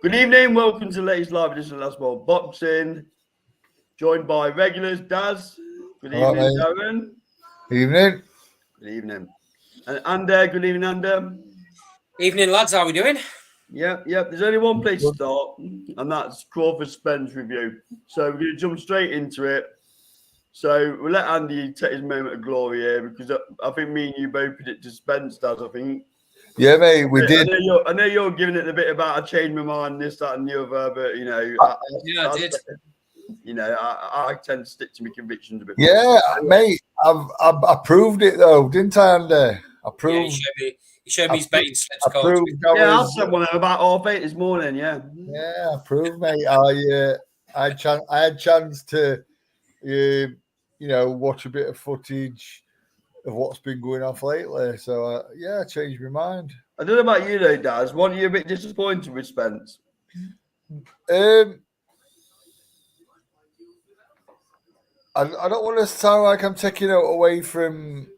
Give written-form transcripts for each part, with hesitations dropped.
Good evening, welcome to the latest live edition of Last World Boxing. Joined by regulars, Daz. Good All evening, right, Darren. evening. Good evening. And Ander, good evening, Ander. Evening, lads. How are we doing? Yep. There's only one place to start, and that's Crawford Spence review. So we're going to jump straight into it. So we'll let Andy take his moment of glory here because I think me and you both predicted Spence, Daz, I think. Yeah, mate, we did. I know you're giving it a bit about I changed my mind, this, that, and the other, but I did. I tend to stick to my convictions a bit. Yeah, mate, I proved it though, didn't I, Andy? I proved. Yeah, he showed me his betting slips. I proved. I sent one about 8:30 this morning. Yeah, I proved, mate. I had chance to, watch a bit of footage of what's been going off lately. So I changed my mind. I don't know about you though, Daz. Weren't you a bit disappointed with Spence? I don't want to sound like I'm taking it away from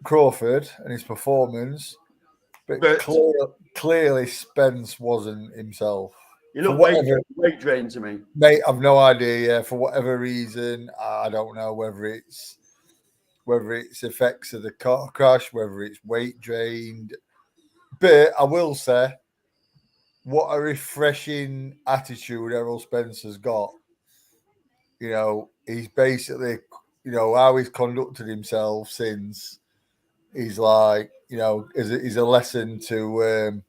Crawford and his performance, but clearly Spence wasn't himself. You look weight drained to me, mate. I've no idea. Yeah, for whatever reason, I don't know whether it's effects of the car crash, whether it's weight drained. But I will say, what a refreshing attitude Errol Spence has got. He's basically, how he's conducted himself since. He's like, is a lesson to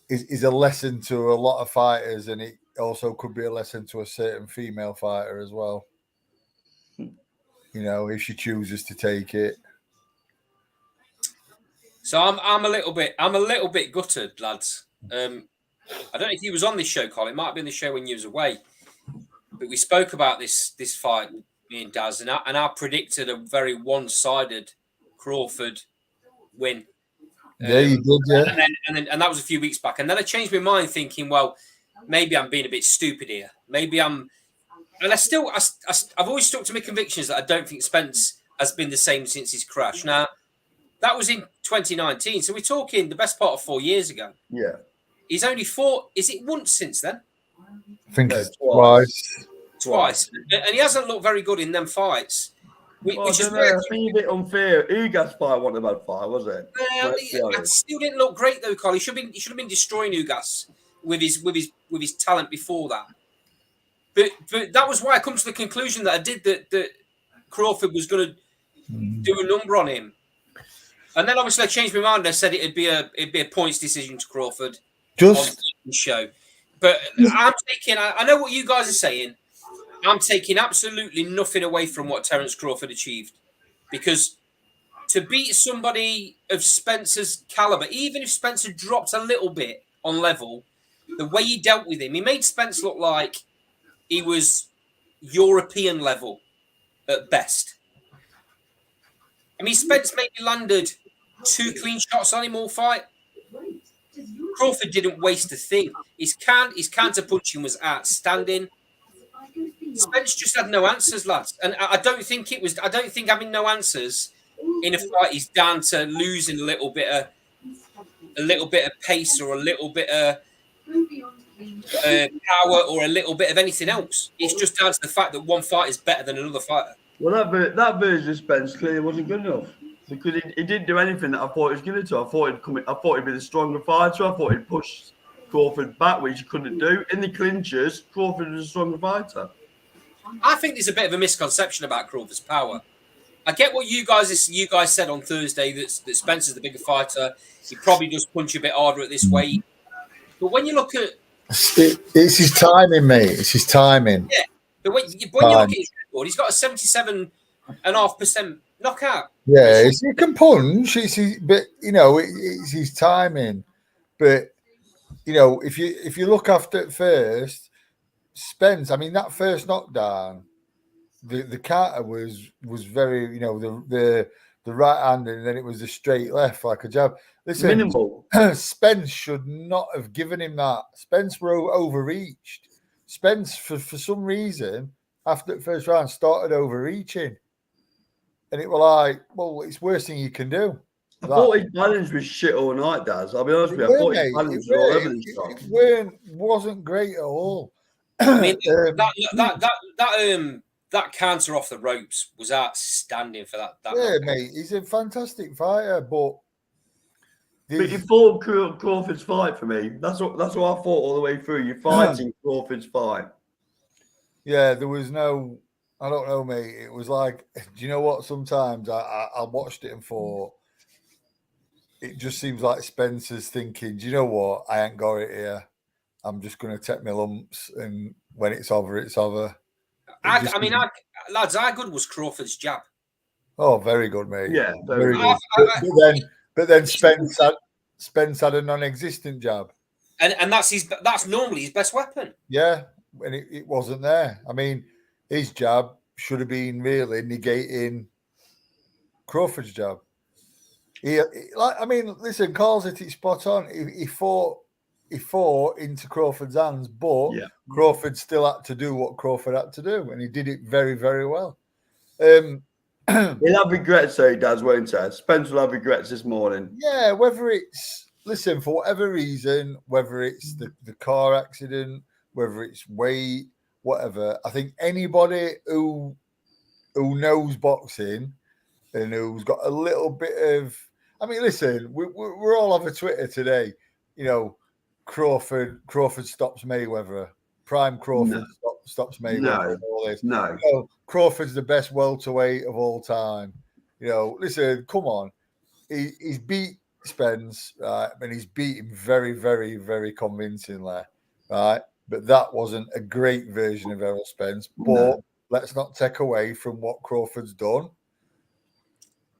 is a lesson to a lot of fighters, and it also could be a lesson to a certain female fighter as well. If she chooses to take it. So I'm a little bit gutted, lads. I don't know if you was on this show, Colin. It might have been the show when you was away, but we spoke about this fight, me and Daz, and I predicted a very one-sided Crawford win. Yeah, you did, yeah. And that was a few weeks back. And then I changed my mind, thinking, well, maybe I'm being a bit stupid here. And I've always stuck to my convictions that I don't think Spence has been the same since his crash. Now, that was in 2019, so we're talking the best part of 4 years ago. Yeah. He's only fought, is it once since then? I think it's twice. And he hasn't looked very good in them fights. I think a bit unfair. Ugas fight wasn't a bad fight, was it? It still didn't look great though, Carl. He should have been destroying Ugas with his talent before that. But that was why I come to the conclusion that I did that Crawford was going to do a number on him. And then obviously I changed my mind. I said it'd be a points decision to Crawford on the show. But I know what you guys are saying. I'm taking absolutely nothing away from what Terence Crawford achieved, because to beat somebody of Spencer's caliber, even if Spencer dropped a little bit on level, the way he dealt with him, he made Spence look like he was European level at best. I mean, Spence maybe landed 2 clean shots on him all fight. Crawford didn't waste a thing. His counter punching was outstanding. Spence just had no answers, lads, and I don't think having no answers in a fight is down to losing a little bit of pace or a little bit of power or a little bit of anything else. It's just down to the fact that one fight is better than another fighter. Well, that version of Spence clearly wasn't good enough because he didn't do anything that I thought he was going to. I thought he'd be the stronger fighter. I thought he'd push Crawford back, which he couldn't do. In the clinches, Crawford was a stronger fighter. I think there's a bit of a misconception about Crawford's power. I get what you guys said on Thursday that Spencer's the bigger fighter. He probably does punch a bit harder at this weight. But when you look at it's his timing, mate. It's his timing. Yeah, but when you look at his record, he's got a 77.5% knockout. Yeah, he can punch. But it's his timing. But if you look after it first. Spence, I mean, that first knockdown, the counter was very, the right hand, and then it was a straight left like a jab. Listen, minimal. Spence should not have given him that. Spence were overreached. Spence, for some reason, after the first round, started overreaching, and it was like, well, it's the worst thing you can do. I thought his balance was shit all night, Daz. I'll be honest with you. I thought his balance was all over the shop. It wasn't great at all. I mean, that counter off the ropes was outstanding for that. Mate, he's a fantastic fighter, but you fought Crawford's fight for me. That's what I thought all the way through. You're fighting Crawford's fight. Yeah, there was no. I don't know, mate. It was like, do you know what? Sometimes I watched it and thought, it just seems like Spencer's thinking, do you know what? I ain't got it here. I'm just going to take my lumps, and when it's over, it's over. Lads, how good was Crawford's jab? Oh, very good, mate. Yeah, very good. But then Spence had a non-existent jab, and that's normally his best weapon. Yeah, and it wasn't there. I mean, his jab should have been really negating Crawford's jab. Listen, calls it spot on. He fought into Crawford's hands, but Crawford still had to do what Crawford had to do, and he did it very, very well. He'll have regrets, though, Daz, won't he? Spence will have regrets this morning. Yeah, whether it's, listen, for whatever reason, whether it's the car accident, whether it's weight, whatever, I think anybody who knows boxing and who's got a little bit of, I mean, listen, we're all over Twitter today. You know, Crawford stops Mayweather. Prime Crawford stops Mayweather. All this. No. You know, Crawford's the best welterweight of all time. You know, listen, come on. He's beat Spence, right? And he's beat him very, very, very convincingly, right? But that wasn't a great version of Errol Spence. But let's not take away from what Crawford's done.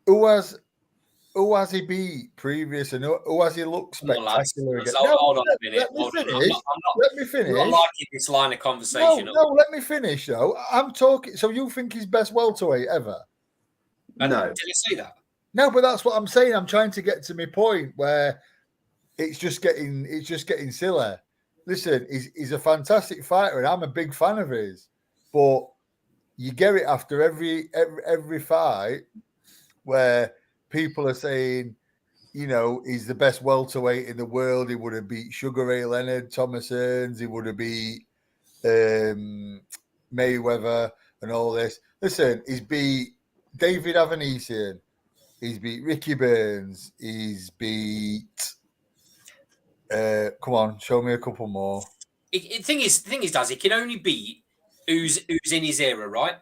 Who has he beat previous, and who has he looked spectacular against? Hold on a minute. Let me finish. I'm not liking this line of conversation. No, let me finish though. I'm talking. So you think he's best welterweight ever? No. Did you say that? No, but that's what I'm saying. I'm trying to get to my point where it's just getting silly. Listen, he's a fantastic fighter, and I'm a big fan of his. But you get it after every fight where people are saying, you know, he's the best welterweight in the world. He would have beat Sugar Ray Leonard, Thomas Hearns. He would have beat Mayweather and all this. Listen, he's beat David Avanesian. He's beat Ricky Burns. He's beat. Come on, show me a couple more. The thing is, Daz, he can only beat who's in his era, right?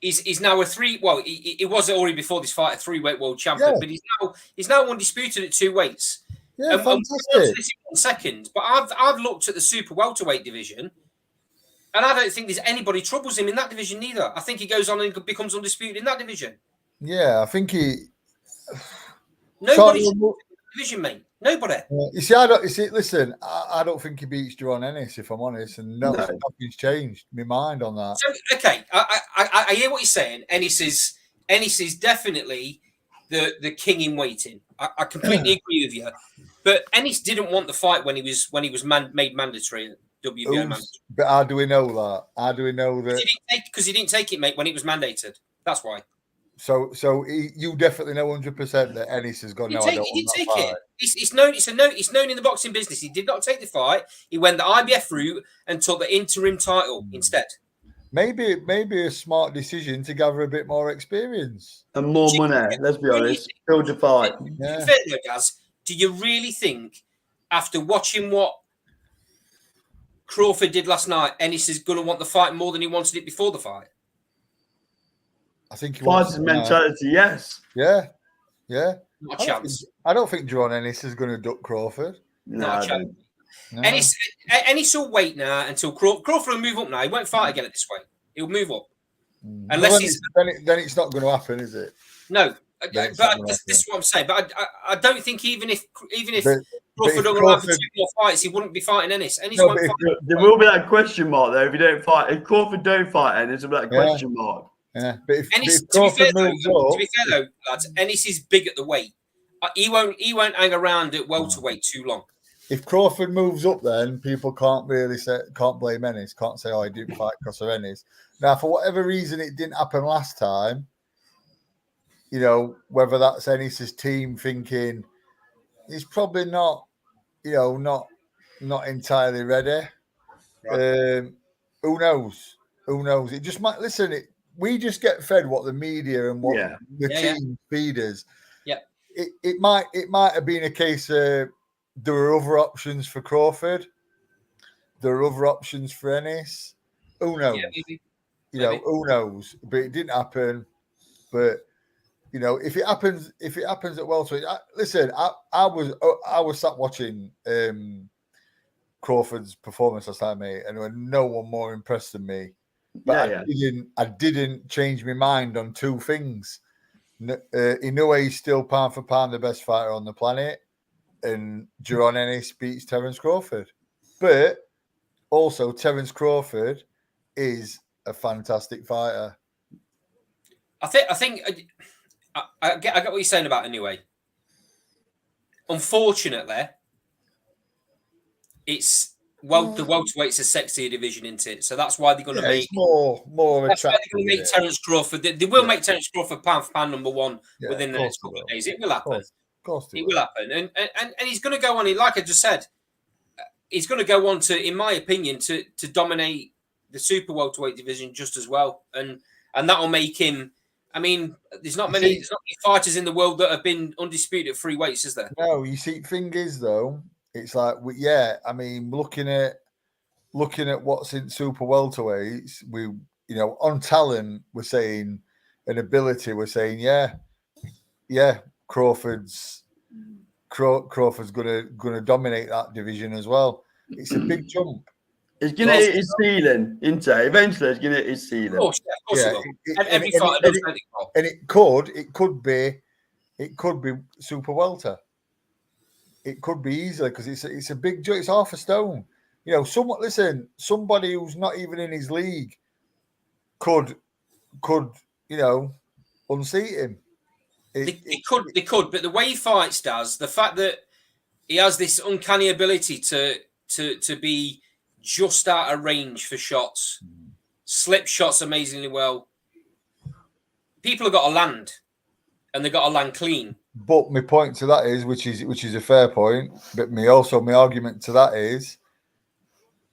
He's now a three. Well, he was already before this fight a 3-weight world champion, but he's now undisputed at 2 weights. Yeah, and fantastic. We'll this in 1 second, but I've looked at the super welterweight division, and I don't think there's anybody troubles him in that division neither. I think he goes on and becomes undisputed in that division. Yeah, I think he. Nobody's in the division, mate. Nobody. You see, listen, I don't think he beats Jerron Ennis, if I'm honest, and nothing's changed my mind on that. So, okay, I hear what you're saying. Ennis is definitely the king in waiting. I completely agree with you. But Ennis didn't want the fight when he was made mandatory at WBO mandatory. But how do we know that? How do we know that? Because he didn't take it, mate, when it was mandated. That's why. So you definitely know 100% that Ennis has gone. He didn't take it. It's known in the boxing business. He did not take the fight. He went the IBF route and took the interim title instead. Maybe a smart decision to gather a bit more experience and more money. Let's be honest. Build your fight. Yeah. Fair though, Gaz, do you really think after watching what Crawford did last night, Ennis is going to want the fight more than he wanted it before the fight? I think he wants mentality. Yes. Yeah. Not a chance. I don't think Jerron Ennis is going to duck Crawford. Not a chance. No. Ennis will wait now until Crawford will move up now. He won't fight again at this weight. He'll move up. Unless then it's not going to happen, is it? No. But this is what I'm saying. But I don't think even if Crawford don't have 2 more fights, he wouldn't be fighting Ennis. There will be that question mark though if you don't fight. If Crawford don't fight Ennis, there'll be that question mark. Yeah, but if to be fair though, lads, Ennis is big at the weight. He won't hang around at welterweight too long. If Crawford moves up, then people can't blame Ennis. Can't say, "Oh, he didn't fight because of Ennis." Now, for whatever reason, it didn't happen last time. you know, whether that's Ennis's team thinking he's probably not, you know, not entirely ready. Right. Who knows? Who knows? It just might listen. We just get fed what the media and what the team feed us. Yeah. It might have been a case of there were other options for Crawford. There are other options for Ennis. Who knows? Yeah, maybe. You know, who knows? But it didn't happen. But you know, if it happens at welterweight, listen, I was sat watching Crawford's performance last night, mate, and there was no one more impressed than me. But I didn't change my mind on two things. Inoue is still pound for pound the best fighter on the planet, and Jaron Ennis beats Terence Crawford. But also, Terence Crawford is a fantastic fighter. I think I get what you're saying about Inoue. Unfortunately, it's the welterweight's a sexier division, isn't it? So that's why they're going to make more that's attractive. why they're going to make Terence Crawford. They will make Terence Crawford pound for pound number one within the next couple of days. It will happen. Of course it will happen, and he's going to go on. Like I just said, he's going to go on to, in my opinion, to dominate the super welterweight division just as well, and that will make him. I mean, there's not many fighters in the world that have been undisputed at free weights, is there? No, you see, thing is though, it's like I mean, looking at what's in super welterweights, we on talent we're saying, and ability we're saying, Crawford's gonna dominate that division as well. It's a big jump. It's gonna hit his ceiling, isn't it? Eventually, it's gonna hit his ceiling. Of course it will. Every fighter does anything wrong. And it could be super welter. It could be easily because it's a big jump. It's half a stone. You know, somebody who's not even in his league could unseat him. They could, but the way he fights, the fact that he has this uncanny ability to be just out of range for shots, slip shots amazingly well. People have got to land, and they've got to land clean. But my point to that is, which is a fair point, but my argument to that is,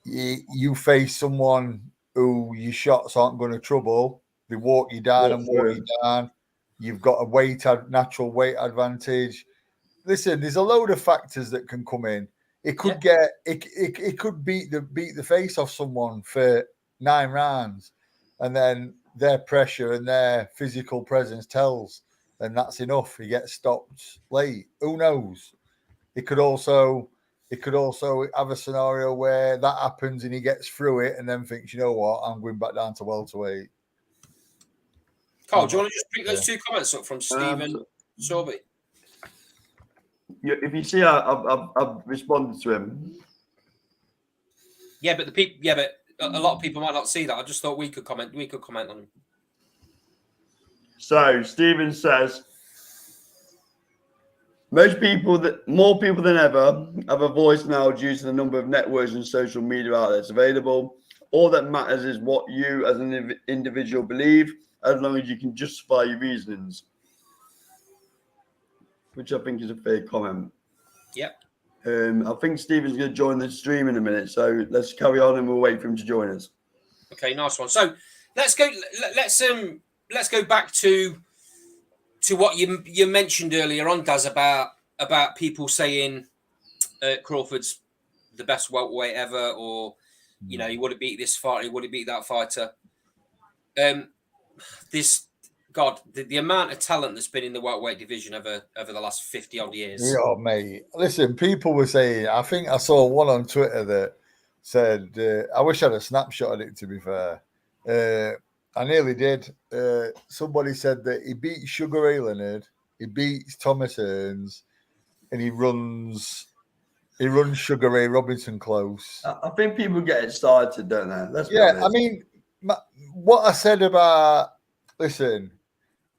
you face someone who your shots aren't going to trouble. They walk you down and walk you down. You've got a natural weight advantage. Listen, there's a load of factors that can come in. It could it could beat the face off someone for 9 rounds, and then their pressure and their physical presence tells, and that's enough. He gets stopped late. Who knows? It could also have a scenario where that happens and he gets through it and then thinks, you know what, I'm going back down to welterweight. Carl, do you want to just pick those two comments up from Stephen Sorby? Yeah, if you see, I've responded to him. Yeah, but a lot of people might not see that. I just thought we could comment. We could comment on him. So Stephen says, more people than ever have a voice now due to the number of networks and social media outlets available. All that matters is what you as an individual believe, as long as you can justify your reasonings. Which I think is a fair comment. Yep. I think Stephen's going to join the stream in a minute, so let's carry on and we'll wait for him to join us. Okay, nice one. So let's go back to what you mentioned earlier on, Gaz, about people saying Crawford's the best welterweight ever, or he would have beat this fighter, he would have beat that fighter. The amount of talent that's been in the welterweight division over the last 50 odd years. Yeah, mate. Listen, people were saying, I think I saw one on Twitter that said, I wish I had a snapshot of it, to be fair. I nearly did. Somebody said that he beat Sugar Ray Leonard, he beats Thomas Hearns, and he runs Sugar Ray Robinson close. I think people get excited, don't they? Let's be honest. I mean, what I said about, listen,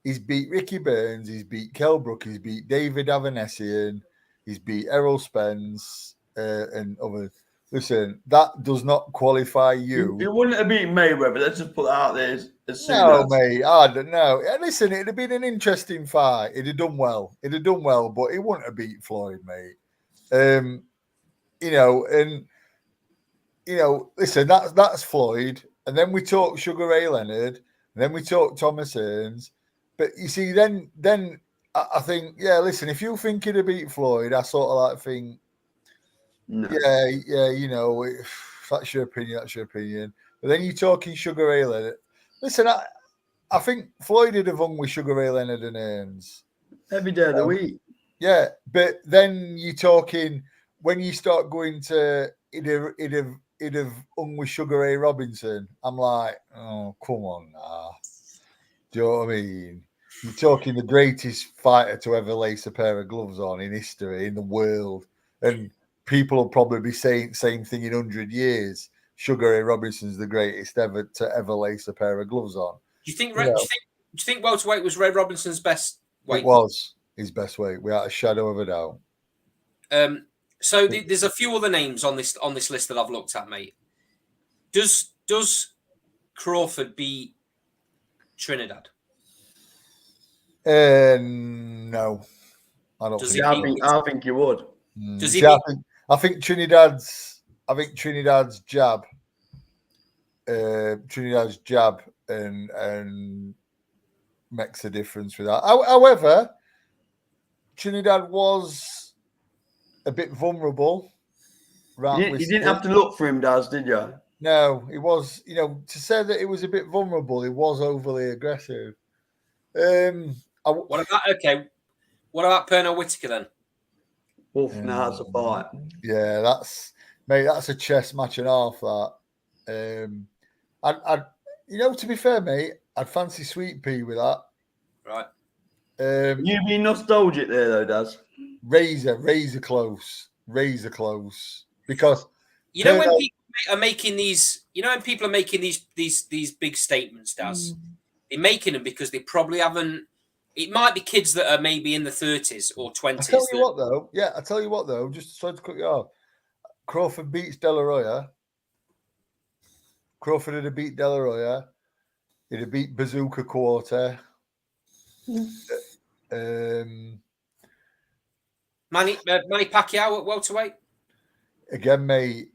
he's beat Ricky Burns, he's beat Kell Brook, he's beat David Avanesian, he's beat Errol Spence and others. listen, that does not qualify you. He wouldn't have beaten Mayweather. Let's just put that out there as soon No, as. mate, I don't know. Listen, it'd have been an interesting fight. It'd have done well. But he wouldn't have beat Floyd, mate. Listen, that's Floyd. And then we talk Sugar Ray Leonard, and then we talk Thomas Hearns. But you see, then I think, yeah, listen, if you think he'd have beat Floyd, I sort of like think, No. yeah, that's your opinion. But then you're talking Sugar Ray Leonard. Listen, I think Floyd would have hung with Sugar Ray Leonard and Hearns. Every day of the week. Yeah, but then you're talking, when you start going to, it'd have hung with Sugar Ray Robinson. I'm like, oh, come on now. Do you know what I mean? You're talking the greatest fighter to ever lace a pair of gloves on in history, in the world. And people will probably be saying same thing in 100 years. Sugar Ray Robinson's the greatest ever to ever lace a pair of gloves on. Do you think welterweight was Ray Robinson's best weight? It was his best weight, without a shadow of a doubt. So there's a few other names on this list that I've looked at, mate. Does Crawford beat Trinidad? No, I don't. I think you would. Does he? I think Trinidad's jab. Trinidad's jab and makes a difference with that. However, Trinidad was a bit vulnerable. You didn't have to look for him, Daz, did you? No, it was, to say that it was a bit vulnerable, it was overly aggressive. What about Pernell Whitaker then? Oof, now that's a fight. Yeah, that's a chess match and a half, that. To be fair, mate, I'd fancy Sweet Pea with that. Right. You being nostalgic there, though, Daz. Razor close. Because when people are making these, when people are making these big statements, Daz, they're making them because they probably haven't. It might be kids that are maybe in the 30s or 20s. I tell you what though, just sorry to cut you off. Crawford beats De La Hoya. Crawford would have beat De La Hoya. He'd have beat Bazooka Quarter. Manny Pacquiao at welterweight. Again, mate.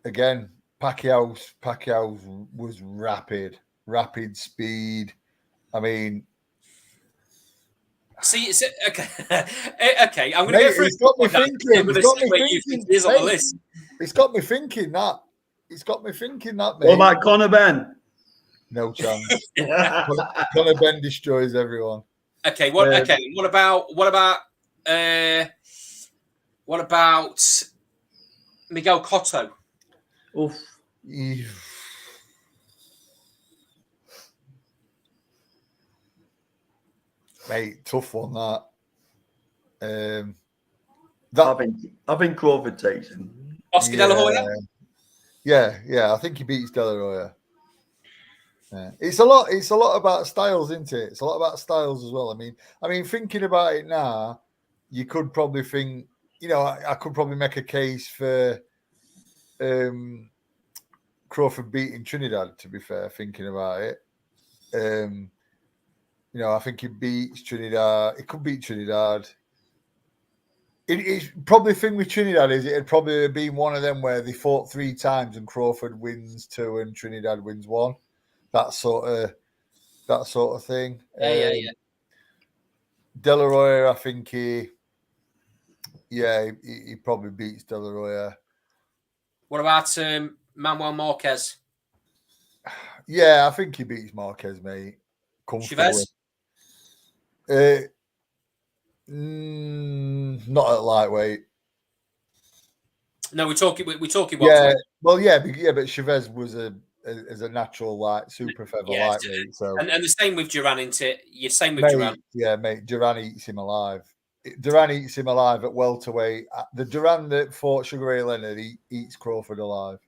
Pacquiao's was rapid speed. I mean, see, it's okay. Okay, I'm going to go through. It's got me thinking. On the list. It's got me thinking that. Mate. What about Conor Ben? No chance. Conor Ben destroys everyone. Okay. What about Miguel Cotto? Oof. Mate, tough one that. I think Crawford takes him. Oscar De La Hoya? Yeah. I think he beats De La Hoya. Yeah. It's a lot about styles, isn't it? It's a lot about styles as well. I mean, thinking about it now, you could probably think, I could probably make a case for Crawford beating Trinidad, to be fair, thinking about it. I think he beats Trinidad. It could beat Trinidad. It's probably the thing with Trinidad is it'd probably have been one of them where they fought 3 times and Crawford wins 2 and Trinidad wins 1. That sort of thing. Yeah. De La Hoya, I think he probably beats De La Hoya. What about Manuel Marquez? Yeah, I think he beats Marquez, mate. Chavez? Not at lightweight. No, we're talking. Yeah, well, yeah, but Chavez was a natural super feather lightweight. So and the same with Duran, isn't it? You're same with Duran. Yeah, mate. Duran eats him alive. Duran eats him alive at welterweight. The Duran that fought Sugar Ray Leonard, he eats Crawford alive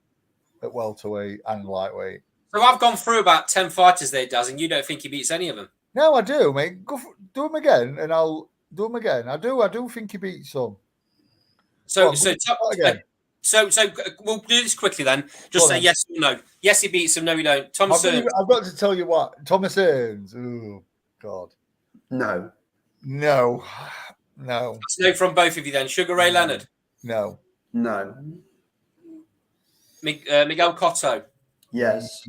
at welterweight and lightweight. So I've gone through about 10 fighters there, Daz, and you don't think he beats any of them? No, I do, mate. Do them again, and I'll do them again. I do think he beats some. So So we'll do this quickly then. Just say yes or no. Yes, he beats him. No, he don't. Thomas Hearns. I've got to tell you what. Thomas Hearns. Oh, God. No. That's no from both of you then. Sugar Ray Leonard. No. Miguel Cotto. Yes.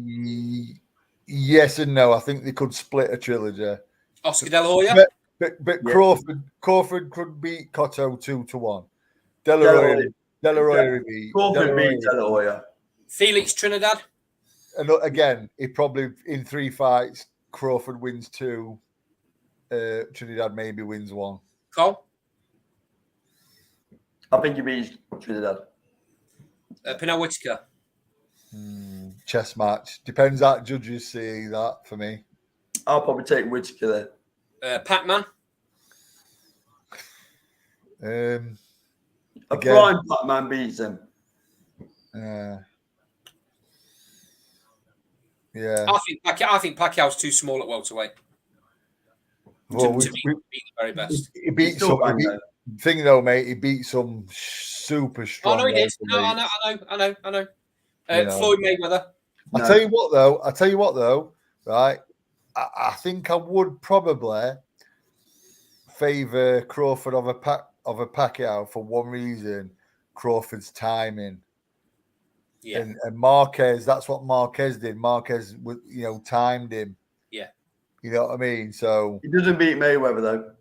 Yes and no. I think they could split a trilogy. Oscar De La Hoya. But Yeah. Crawford could beat Cotto 2-1. De La Hoya beat. Crawford beat De La Hoya. Felix Trinidad. And again, he probably in 3 fights, Crawford wins 2. Trinidad maybe wins 1. Cole. I think he beats Trinidad. Pernell Whitaker. Chess match. Depends how judges see that for me. I'll probably take Whitaker there. Pac-Man. A prime Pac-Man beats him. Yeah. I think Pacquiao's too small at welterweight. Well, to be the very best. He beat some. Thing though, mate, he beat some super strong. Oh no, he did. No, I know. Floyd Mayweather. I tell you what though, right? I think I would probably favour Crawford of a Pacquiao for one reason: Crawford's timing. Yeah. And Marquez, that's what Marquez did. Marquez, timed him. Yeah. You know what I mean? So he doesn't beat Mayweather though.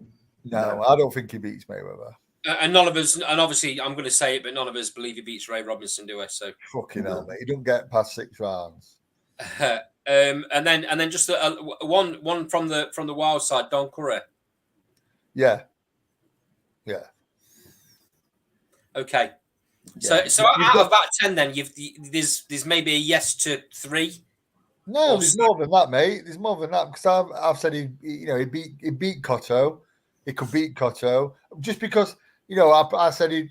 No, I don't think he beats Mayweather. And none of us, and obviously I'm going to say it, but none of us believe he beats Ray Robinson, do we? So fucking hell, mate. He don't get past 6 rounds. And then just one from the wild side, Don Curry. Yeah. Okay. Yeah. So out of that 10, then there's maybe a yes to 3. No, there's more than that, mate. There's more than that because I've said he beat Cotto. He could beat Cotto just because I said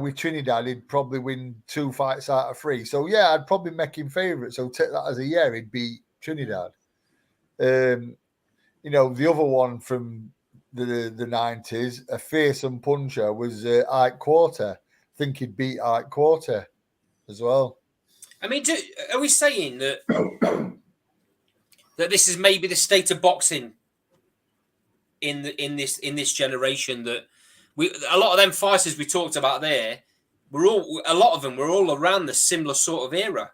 with Trinidad he'd probably win 2 fights out of 3. So yeah, I'd probably make him favourite. So take that as a year, he'd beat Trinidad. The other one from the 90s, a fearsome puncher, was Ike Quarter. I think he'd beat Ike Quarter as well. I mean, are we saying that that this is maybe the state of boxing in this generation, that a lot of them fighters we talked about there a lot of them were all around the similar sort of era,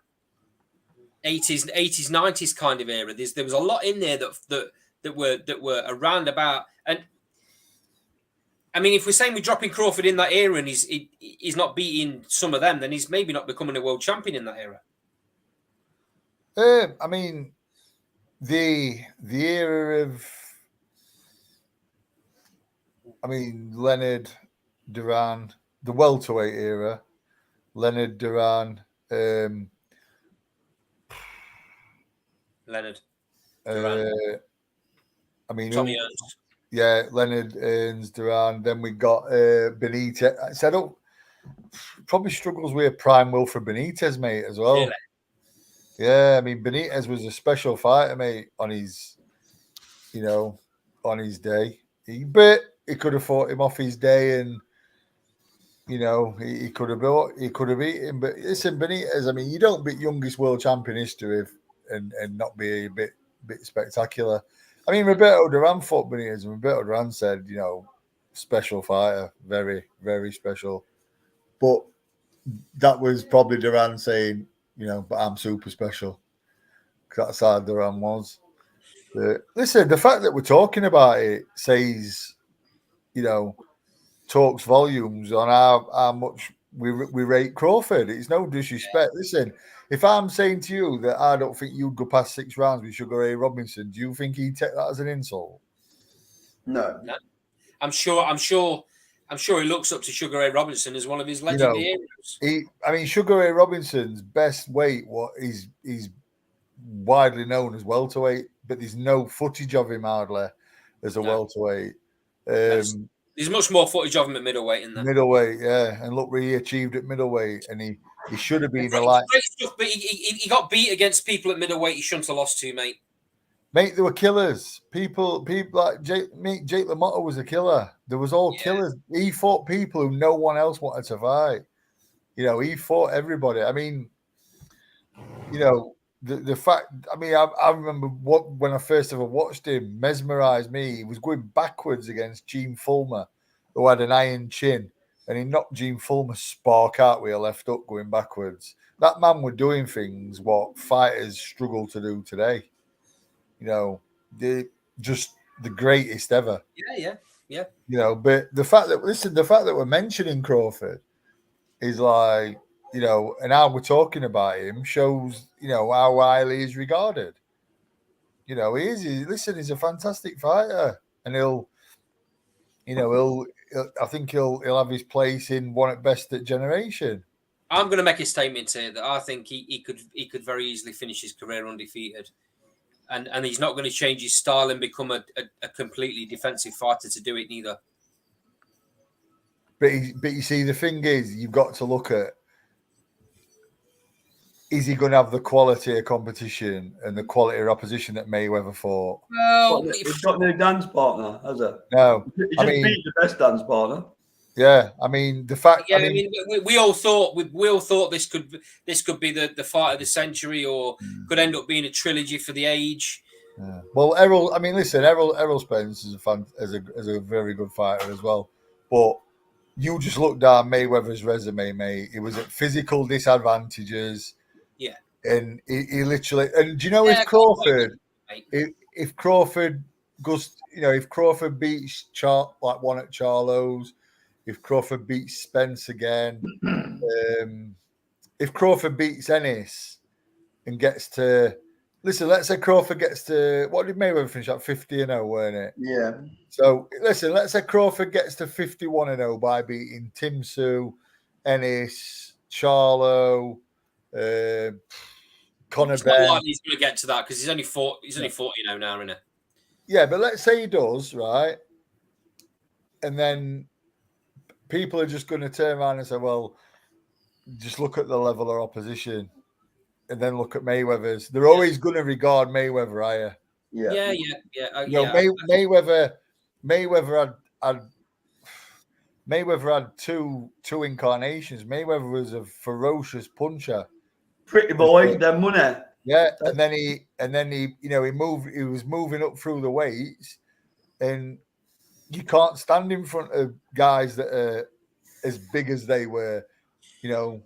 80s 90s kind of era. There was a lot in there that were around about. And I mean, if we're saying we're dropping Crawford in that era and he's not beating some of them, then he's maybe not becoming a world champion in that era. I mean, the era of, Leonard, Duran, the welterweight era, Leonard, Duran, Leonard, Duran. Tommy Ernst. Yeah, Leonard, Ernst, Duran. Then we got Benitez. I don't probably struggles with a prime Wilfred Benitez, mate, as well. Really? Yeah, Benitez was a special fighter, mate, on his day. He could have fought him off his day, and he could have beat him. But listen, Benitez, you don't beat youngest world champion history and not be a bit spectacular. Roberto Duran fought Benitez, and Roberto Duran said, special fighter, very, very special. But that was probably Duran saying, but I'm super special. That's how Duran was. Listen, the fact that we're talking about it says, talks volumes on how much we rate Crawford. It's no disrespect. Yeah. Listen, if I'm saying to you that I don't think you'd go past 6 rounds with Sugar Ray Robinson, do you think he'd take that as an insult? No. I'm sure he looks up to Sugar Ray Robinson as one of his legendary heroes. Sugar Ray Robinson's best weight is widely known as welterweight, but there's no footage of him hardly as a welterweight. There's much more footage of him at middleweight in there. Middleweight, yeah. And look what he achieved at middleweight, and he should have been great stuff, but he got beat against people at middleweight he shouldn't have lost to, mate. Mate, there were killers. People like Jake LaMotta was a killer. There was all killers. He fought people who no one else wanted to fight. You know, he fought everybody. I mean, you know, the fact. I mean, I remember when I first ever watched him, mesmerised me. He was going backwards against Gene Fulmer, who had an iron chin, and he knocked Gene Fulmer's spark out with a left hook going backwards. That man was doing things what fighters struggle to do today. You know, just the greatest ever. Yeah. You know, but the fact that we're mentioning Crawford is like, you know, and how we're talking about him shows, you know, how highly he's regarded. You know, he's a fantastic fighter, and I think he'll have his place in one at best at generation. I'm going to make a statement here that I think he could very easily finish his career undefeated, and he's not going to change his style and become a completely defensive fighter to do it neither. But you see, the thing is, you've got to look at, is he going to have the quality of competition and the quality of opposition that Mayweather fought? Well, He's got no dance partner, has he? No. He just beat the best dance partner. Yeah, I mean the fact. Yeah, I mean we all thought this could be the fight of the century, or could end up being a trilogy for the age. Yeah. Well, Errol Spence is a very good fighter as well. But you just look down Mayweather's resume, mate. He was at physical disadvantages. Yeah, and he literally. And do you know if Crawford goes, you know, if Crawford beats like one at Charlo's. If Crawford beats Spence again, if Crawford beats Ennis and gets to, listen, let's say Crawford gets to, what did Mayweather finish at 50-0, weren't it? Yeah. So listen, let's say Crawford gets to 51-0 by beating Tim Sue, Ennis, Charlo, Conor it's Ben. not likely he's going to get to that because he's only 40 now, isn't it? Yeah, but let's say he does, right? And then people are just going to turn around and say, well, just look at the level of opposition and then look at Mayweather's. They're always going to regard Mayweather higher. Yeah. Mayweather had two incarnations. Mayweather was a ferocious puncher. Pretty boy, their money. Yeah, and then he was moving up through the weights, and you can't stand in front of guys that are as big as they were, you know.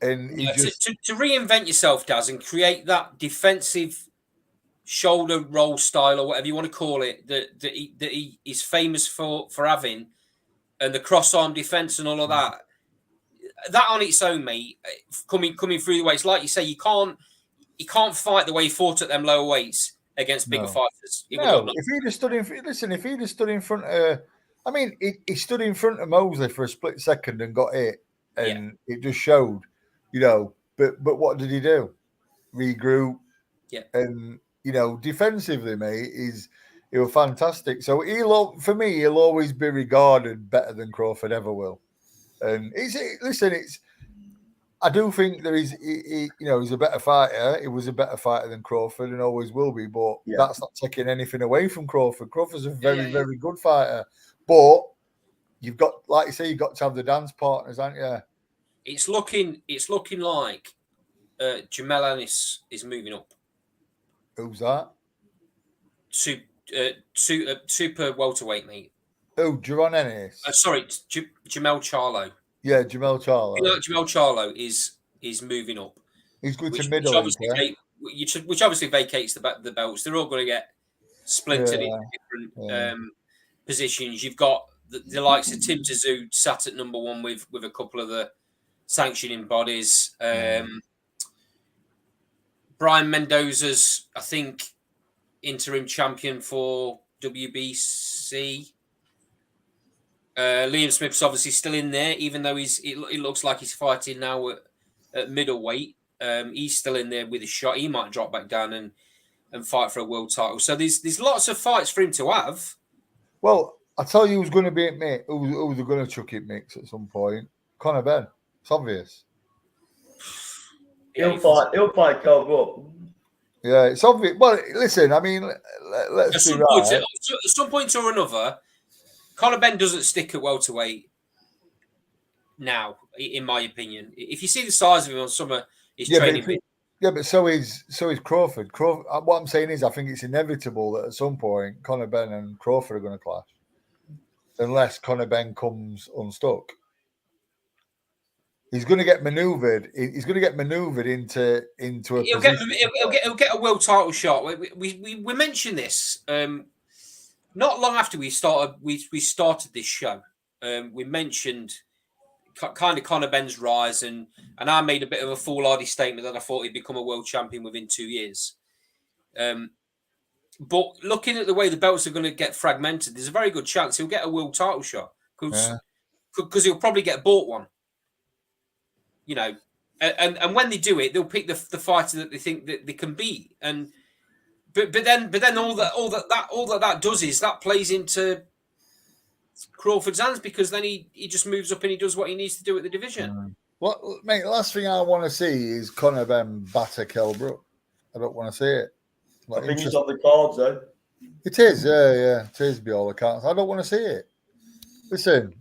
And to reinvent yourself, Daz, and create that defensive shoulder roll style or whatever you want to call it that he is famous for having, and the cross arm defense and all of that. That on its own, mate, coming through the weights, like you say, you can't fight the way he fought at them lower weights against bigger fighters. If he'd have stood in front of, I mean, he stood in front of Mosley for a split second and got hit, and it just showed, you know. But what did he do? Regroup, and you know, defensively, mate, he was fantastic. So for me, he'll always be regarded better than Crawford ever will. And I do think there is, he's a better fighter. He was a better fighter than Crawford and always will be. But that's not taking anything away from Crawford. Crawford's a very, very good fighter. But you've got, like you say, you've got to have the dance partners, haven't you? It's looking like Jamel Ennis is moving up. Who's that? Super welterweight, mate. Oh, Jaron Ennis. Sorry, Jamel Charlo. Yeah, Jamel Charlo. You know, Jamel Charlo is moving up. He's going to middle, which obviously vacates the belts. They're all going to get splintered in different positions. You've got the likes of Tim Tszyu sat at number one with a couple of the sanctioning bodies. Brian Mendoza's, I think, interim champion for WBC. Liam Smith's obviously still in there, even though it looks like he's fighting now at middleweight. He's still in there with a shot. He might drop back down and fight for a world title. So there's lots of fights for him to have. Well, I tell you who's going to be at mix. Who's going to chuck it mix at some point? Conor Ben. It's obvious. He'll fight Carl Brook. Yeah, it's obvious. Well, listen, I mean, let's be right. At some point or another, Conor Ben doesn't stick at welterweight now, in my opinion. If you see the size of him on some of his Yeah, training, but so is Crawford. What I'm saying is, I think it's inevitable that at some point Conor Benn and Crawford are going to clash, unless Conor Benn comes unstuck. He's going to get manoeuvred. He's going to get manoeuvred into a position. He'll get a world title shot. We mentioned this not long after we started this show. We mentioned kind of Conor Benn's rise, and I made a bit of a foolhardy statement that I thought he'd become a world champion within 2 years. But looking at the way the belts are going to get fragmented, there's a very good chance he'll get a world title shot because he'll probably get bought one. You know, and when they do it, they'll pick the fighter that they think that they can beat. And but then all that does is that plays into Crawford's hands, because then he just moves up and he does what he needs to do at the division. Well, mate, the last thing I want to see is Conor Benn batter Kell Brook. I don't want to see it. I think he's on the cards, though. It is, yeah. It is, by all accounts. I don't want to see it. Listen,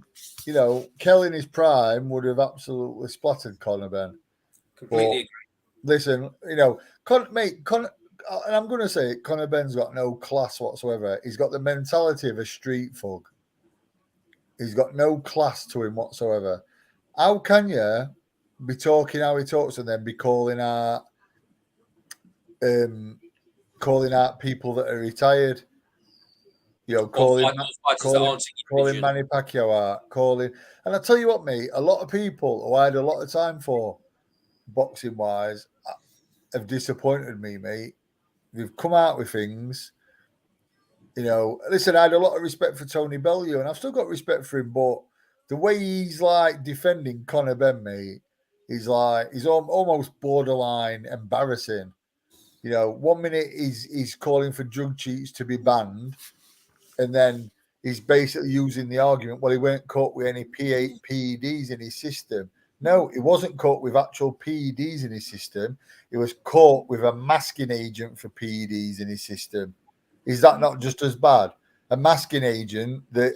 you know, Kell in his prime would have absolutely splattered Conor Benn. Completely agree. Listen, you know, Conor, and I'm going to say it, Conor Benn's got no class whatsoever. He's got the mentality of a street thug. He's got no class to him whatsoever. How can you be talking how he talks and then be calling out people that are retired? You know, calling Manny Pacquiao out, and I tell you what, mate, a lot of people who I had a lot of time for, boxing wise, have disappointed me, mate. They've come out with things. You know, listen, I had a lot of respect for Tony Bellew, and I've still got respect for him, but the way he's like defending Conor Benn, mate, he's almost borderline embarrassing. You know, 1 minute he's calling for drug cheats to be banned, and then he's basically using the argument, well, he weren't caught with any PEDs in his system. No, he wasn't caught with actual PEDs in his system. He was caught with a masking agent for PEDs in his system. Is that not just as bad? A masking agent that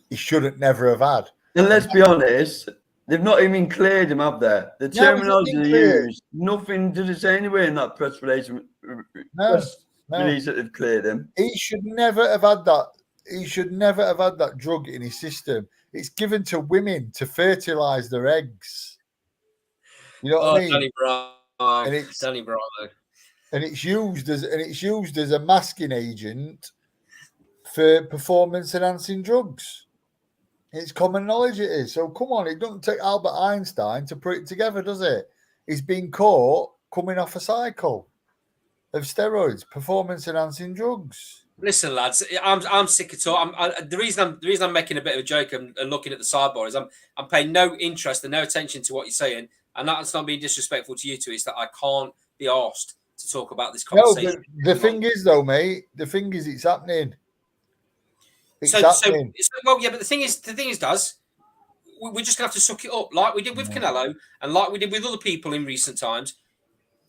he shouldn't never have had. And let's be honest, they've not even cleared him, have they? The terminology they use, nothing does it say anywhere in that press release that they've cleared him. He should never have had that. He should never have had that drug in his system. It's given to women to fertilize their eggs. You know what I mean? Danny Bravo. And it's used as a masking agent for performance enhancing drugs. It's common knowledge it is. So come on, it doesn't take Albert Einstein to put it together, does it? He's been caught coming off a cycle of steroids, performance enhancing drugs. Listen, lads, I'm sick of talk. The reason I'm making a bit of a joke and looking at the sidebar is I'm paying no interest and no attention to what you're saying, and that's not being disrespectful to you two. It's that I can't be asked to talk about this conversation. No, the thing is, though, mate, it's happening. It's happening. Well, yeah, but the thing is, Daz, we're just gonna have to suck it up, like we did with Canelo, and like we did with other people in recent times.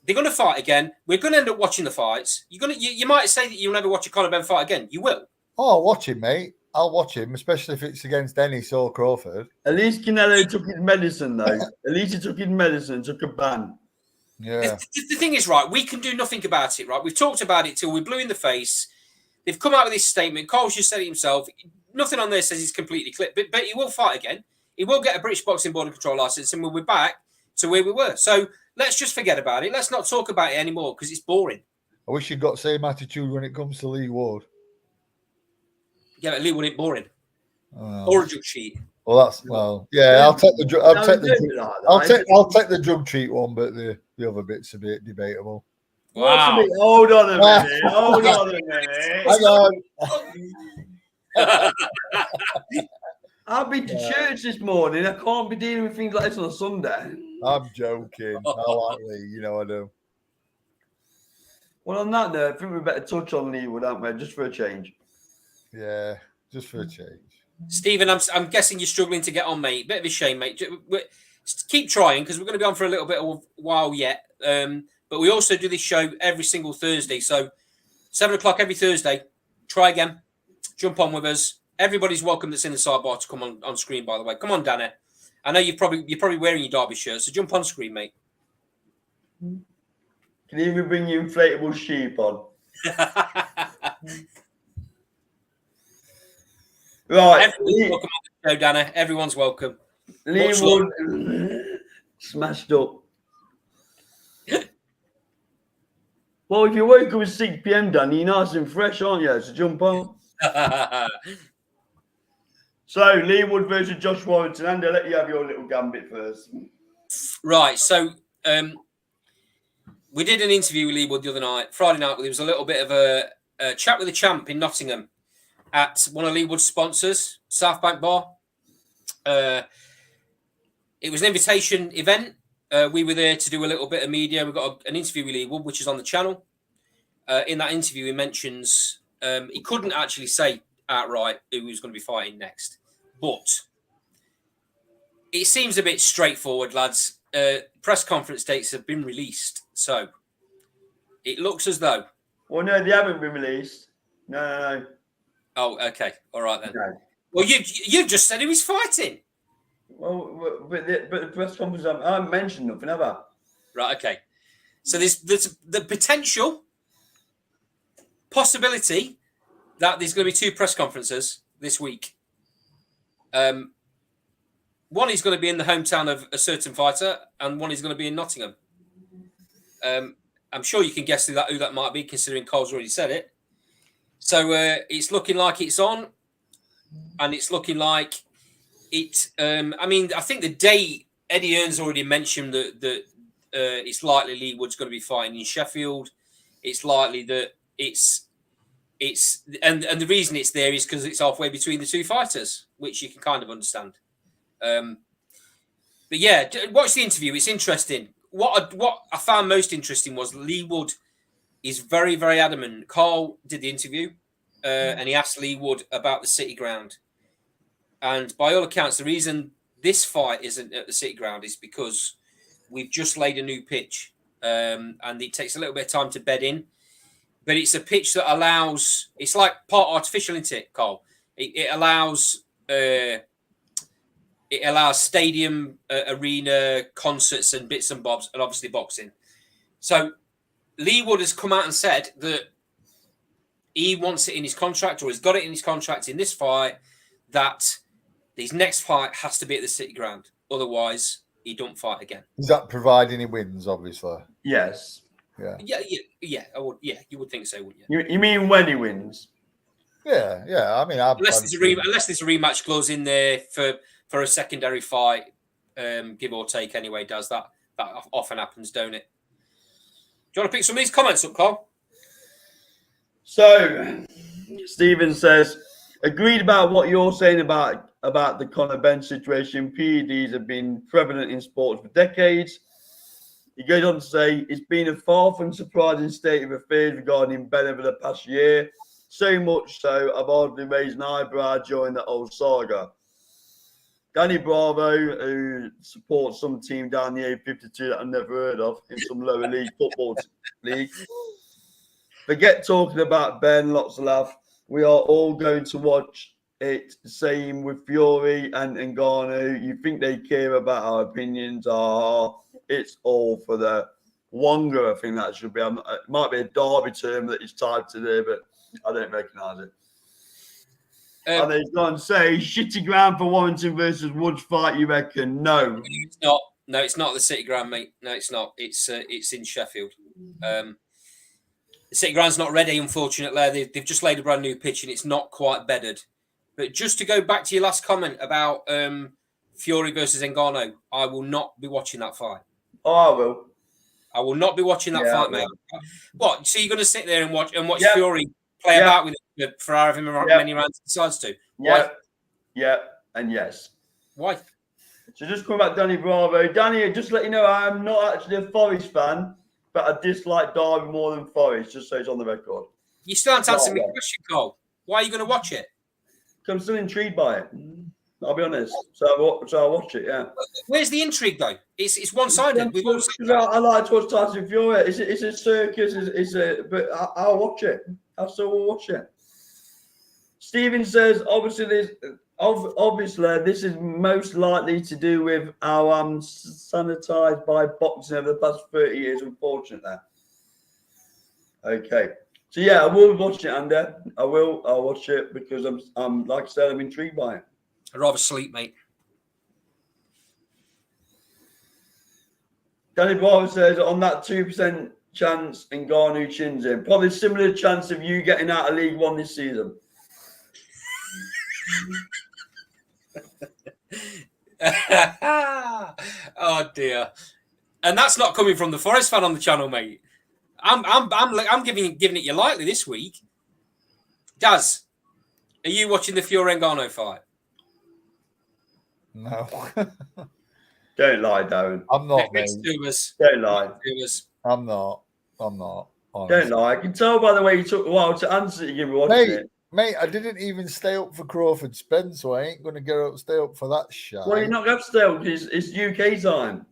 They're going to fight again. We're going to end up watching the fights. You might say that you'll never watch a Conor Benn fight again. You will. Oh, I'll watch him, mate. I'll watch him, especially if it's against Ennis or Crawford. At least Canelo took his medicine, though. At least he took his medicine, took a ban. Yeah. The thing is, right, we can do nothing about it, right? We've talked about it till we're blue in the face. They've come out with this statement. Cole's just said it himself. Nothing on there says he's completely clipped, but he will fight again. He will get a British Boxing Board and Control license, and we'll be back to where we were. So let's just forget about it. Let's not talk about it anymore because it's boring. I wish you'd got the same attitude when it comes to Lee Ward. Yeah, but Lee Ward ain't boring. Or a drug cheat. Well, yeah. I'll take the drug cheat one, but the other bit's a bit debatable. Wow. Hold on a minute. Hold on a minute. Hang on. I've been to church this morning. I can't be dealing with things like this on a Sunday. I'm joking. I like Lee, you know I do. Well, on that note, I think we better touch on Leewood, aren't we? Just for a change. Yeah, just for a change. Stephen, I'm guessing you're struggling to get on, mate. Bit of a shame, mate. Keep trying because we're going to be on for a little bit of a while yet. But we also do this show every single Thursday. So 7:00 every Thursday. Try again. Jump on with us. Everybody's welcome that's in the sidebar to come on screen, by the way. Come on, Danny. I know you're probably wearing your Derby shirt, so jump on screen, mate. Can you even bring your inflatable sheep on? Right. Everyone's welcome on the show, Dana. Everyone's welcome. Lee Wood smashed up. Well, if you wake up at 6 p.m, Danny, you're nice and fresh, aren't you? So jump on. So, Lee Wood versus Josh Warrington. Andy, I'll let you have your little gambit first. Right. So, we did an interview with Lee Wood the other night, Friday night. There was a little bit of a chat with the champ in Nottingham at one of Lee Wood's sponsors, South Bank Bar. It was an invitation event. We were there to do a little bit of media. We got an interview with Lee Wood, which is on the channel. In that interview, he mentions he couldn't actually say outright who he was going to be fighting next, but it seems a bit straightforward, lads. Press conference dates have been released, so it looks as though. Well, no, they haven't been released. No. Oh, okay, all right then. No. Well, you just said he was fighting. Well, but the press conference, I haven't mentioned nothing, have I? Right, okay. So there's the potential possibility that there's going to be 2 press conferences this week. One is going to be in the hometown of a certain fighter, and one is going to be in Nottingham. I'm sure you can guess who that might be, considering Cole's already said it. So it's looking like it's on, and it's looking like it. I think the day Eddie Earns already mentioned that it's likely Lee Wood's going to be fighting in Sheffield. It's likely that it's and the reason it's there is because it's halfway between the 2 fighters, which you can kind of understand. But yeah, watch the interview. It's interesting. What I found most interesting was Lee Wood is very, very adamant. Carl did the interview and he asked Lee Wood about the City Ground. And by all accounts, the reason this fight isn't at the City Ground is because we've just laid a new pitch and it takes a little bit of time to bed in. But it's a pitch that allows, it's like part artificial, isn't it, Carl? It allows stadium, arena, concerts and bits and bobs, and obviously boxing. So Lee Wood has come out and said that he wants it in his contract, or has got it in his contract in this fight, that his next fight has to be at the City Ground. Otherwise, he don't fight again. Does that providing he wins, obviously? Yes. Yeah. Yeah. You would think so, wouldn't you? You mean when he wins? Yeah. I mean, unless there's a rematch clause in there for a secondary fight, give or take. Anyway, does that often happens, don't it? Do you want to pick some of these comments up, Carl? So, Stephen says, agreed about what you're saying about the Conor Benn situation. PEDs have been prevalent in sports for decades. He goes on to say, it's been a far from surprising state of affairs regarding Benn over the past year. So much so, I've hardly raised an eyebrow during the whole saga. Danny Bravo, who supports some team down the A52 that I've never heard of in some lower league football league. Forget talking about Ben, lots of laugh. We are all going to watch it. Same with Fury and Ngannou. You think they care about our opinions? It's all for the Wonga, I think that should be. It might be a Derby term that is typed to there, but I don't recognise it. And he's going to say, shitty ground for Warrington versus Woods fight, you reckon? No. It's not. No, it's not the City Ground, mate. No, it's not. It's in Sheffield. The City Ground's not ready, unfortunately. They've just laid a brand new pitch and it's not quite bedded. But just to go back to your last comment about Fury versus Ngannou, I will not be watching that fight. Oh, I will. I will not be watching that fight, mate. What? So you're going to sit there and watch Fury play about with it for however many rounds he decides to? Why? Yeah, and yes. Why? So just coming back to Danny Bravo. Danny, just to let you know, I'm not actually a Forest fan, but I dislike Derby more than Forest, just so it's on the record. You still haven't answered me question, Cole. Why are you going to watch it? I'm still intrigued by it. I'll be honest. So I'll watch it, yeah. Where's the intrigue, though? It's one-sided. I like to watch Tyson Fury. It's a circus. But I'll watch it. I still will watch it. Stephen says, obviously, Obviously, this is most likely to do with how I'm sanitized by boxing over the past 30 years, unfortunately. Okay. So yeah, I will watch it, Andy. I'll watch it because I'm like I said, I'm intrigued by it. I'd rather sleep, mate. Danny Barber says on that 2% chance Ngannou chins him. Probably similar chance of you getting out of League One this season. Oh dear. And that's not coming from the Forest fan on the channel, mate. I'm giving it you lightly this week. Daz, are you watching the Fiorengano fight? No. Don't lie, Darren. I'm not, mate. Don't lie. I'm not. Honestly. Don't lie. I can tell by the way you took a while to answer it. You were watching it. Mate, I didn't even stay up for Crawford Spence, so I ain't going to stay up for that shit. Well, you're not going to stay up because it's UK time.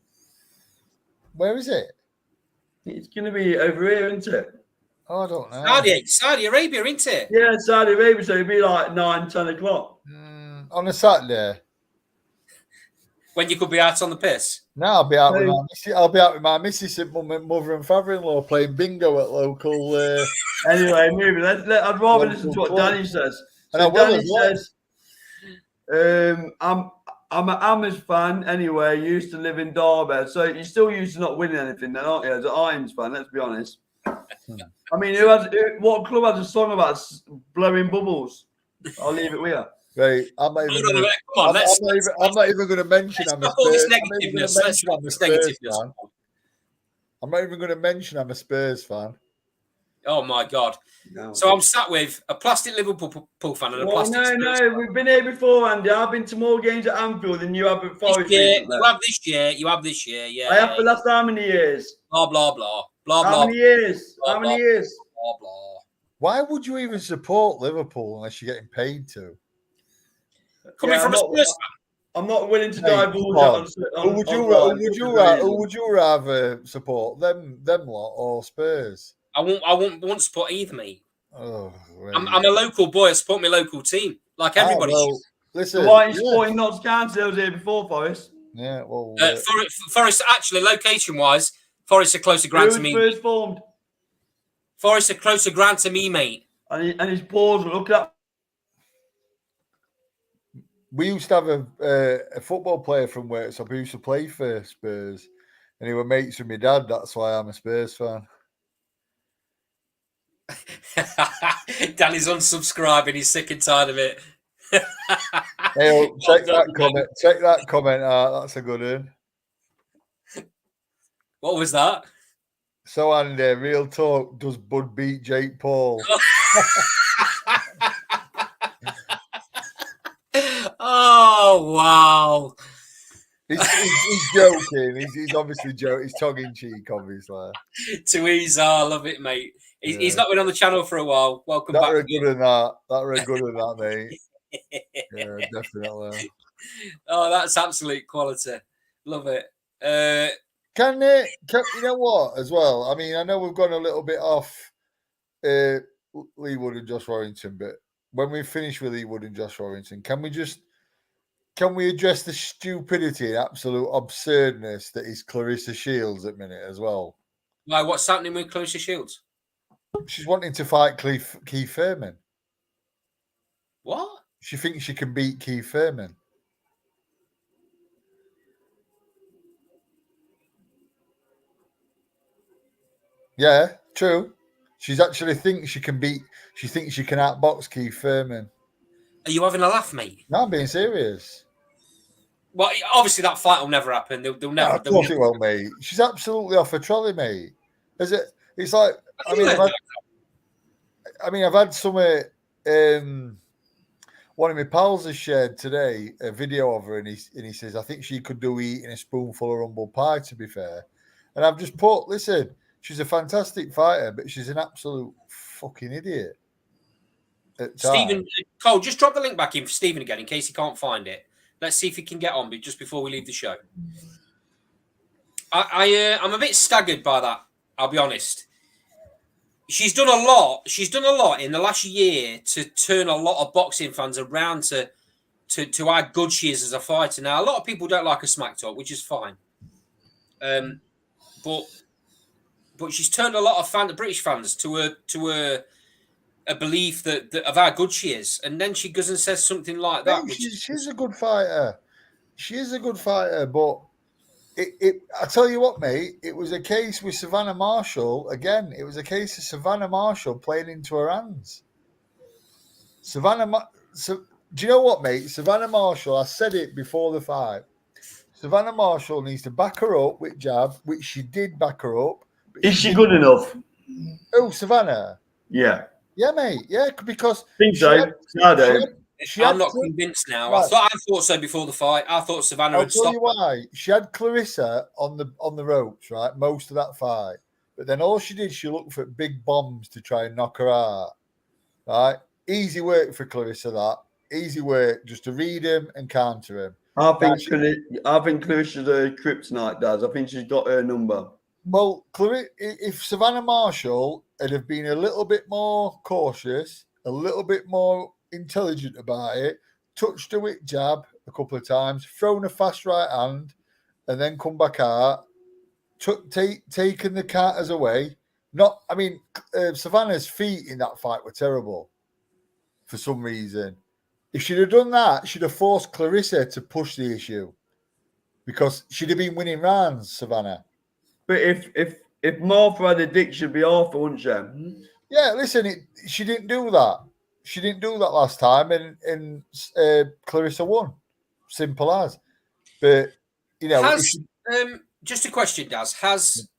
Where is it? It's going to be over here, isn't it? Oh, I don't know. Saudi Arabia, isn't it? Yeah, Saudi Arabia, so it'll be like 9, 10 o'clock. On a Saturday. When you could be out on the piss. No, I'll be out with my missus. I'll be out with my missus and mother and father-in-law playing bingo at local. Anyway, moving. I'd rather listen to what Danny says. So Danny says, "I'm an Amish fan anyway. Used to live in Derby, so you're still used to not winning anything, then, aren't you? As an Irons fan, let's be honest. I mean, what club has a song about blowing bubbles? I'll leave it with you." Right, I'm not even going to mention I'm a Spurs fan. Oh my God! No. So I'm sat with a plastic Liverpool fan and a plastic. No, we've been here before, Andy. I've been to more games at Anfield than you have at Forest. You have this year. Yeah. I have for the last how many years? Blah blah blah blah blah. How many years? How many years? Blah blah. Why would you even support Liverpool unless you're getting paid to? Coming from a Spurs fan. I'm not willing to divulge. Who would you rather support, them lot or Spurs? I won't support either, mate. Oh, right. I'm a local boy. I support my local team, like everybody. Listen, so why are you supporting Notts County? I was here before, Forest. Yeah, well, Forest actually, location-wise, Forest are closer ground to me. First formed. Forest are closer ground to me, mate. And his paws look at. We used to have a football player from Worksop who used to play for Spurs, and he were mates with my dad. That's why I'm a Spurs fan. Danny's unsubscribing. He's sick and tired of it. Hey, check that comment. Check that comment out. That's a good one. What was that? So, Andy, real talk. Does Bud beat Jake Paul? Oh wow! He's joking. He's obviously joking. He's tongue in cheek, obviously. To ease, I love it, mate. He's not been on the channel for a while. Welcome back. That were good in that, mate. Yeah, definitely. Oh, that's absolute quality. Love it. Can you know what? As well, I mean, I know we've gone a little bit off Lee Wood and Josh Warrington, but when we finish with Lee Wood and Josh Warrington, can we address the stupidity and absolute absurdness that is Clarissa Shields at minute as well? Why? What's happening with Clarissa Shields? She's wanting to fight Keith Thurman. What? She thinks she can beat Keith Thurman. Yeah, true. She's actually thinks she can beat. She thinks she can outbox Keith Thurman. Are you having a laugh, mate? No, I'm being serious. Well, obviously that fight will never happen. They'll never. No, of course it won't, mate. She's absolutely off her trolley, mate. Is it? It's like I've had some. One of my pals has shared today a video of her, and he says I think she could do eating a spoonful of humble pie. To be fair, and I've just put, listen, she's a fantastic fighter, but she's an absolute fucking idiot. Stephen Cole, just drop the link back in for Stephen again in case he can't find it. Let's see if he can get on just before we leave the show. I'm a bit staggered by that. I'll be honest. She's done a lot. She's done a lot in the last year to turn a lot of boxing fans around to to how good she is as a fighter. Now, a lot of people don't like her smack talk, which is fine. But she's turned a lot of British fans to a belief that of how good she is, and then she goes and says something like that. She's a good fighter. She is a good fighter, but I tell you what, mate, it was a case with Savannah Marshall. Again, it was a case of Savannah Marshall playing into her hands. Do you know what, mate? Savannah Marshall, I said it before the fight. Savannah Marshall needs to back her up with jab, which she did back her up. Is she good enough? Oh, Savannah. Yeah. Yeah, mate. Yeah, because I think so. I'm not convinced now. Right. I thought so before the fight. I thought Savannah I'll tell you why. She had Clarissa on the ropes, right? Most of that fight. But then all she did, she looked for big bombs to try and knock her out. Right? Easy work for Clarissa, that. Easy work just to read him and counter him. I think Clarissa's a kryptonite, Daz. I think she's got her number. Well, if Savannah Marshall had have been a little bit more cautious, a little bit more intelligent about it, touched her with jab a couple of times, thrown a fast right hand, and then come back out, taken the counters away. Savannah's feet in that fight were terrible for some reason. If she'd have done that, she'd have forced Clarissa to push the issue because she'd have been winning rounds, Savannah. But if Martha had a dick, she'd be Arthur, wouldn't she? Yeah, listen, she didn't do that. She didn't do that last time, and Clarissa won. Simple as. But just a question, Daz. Has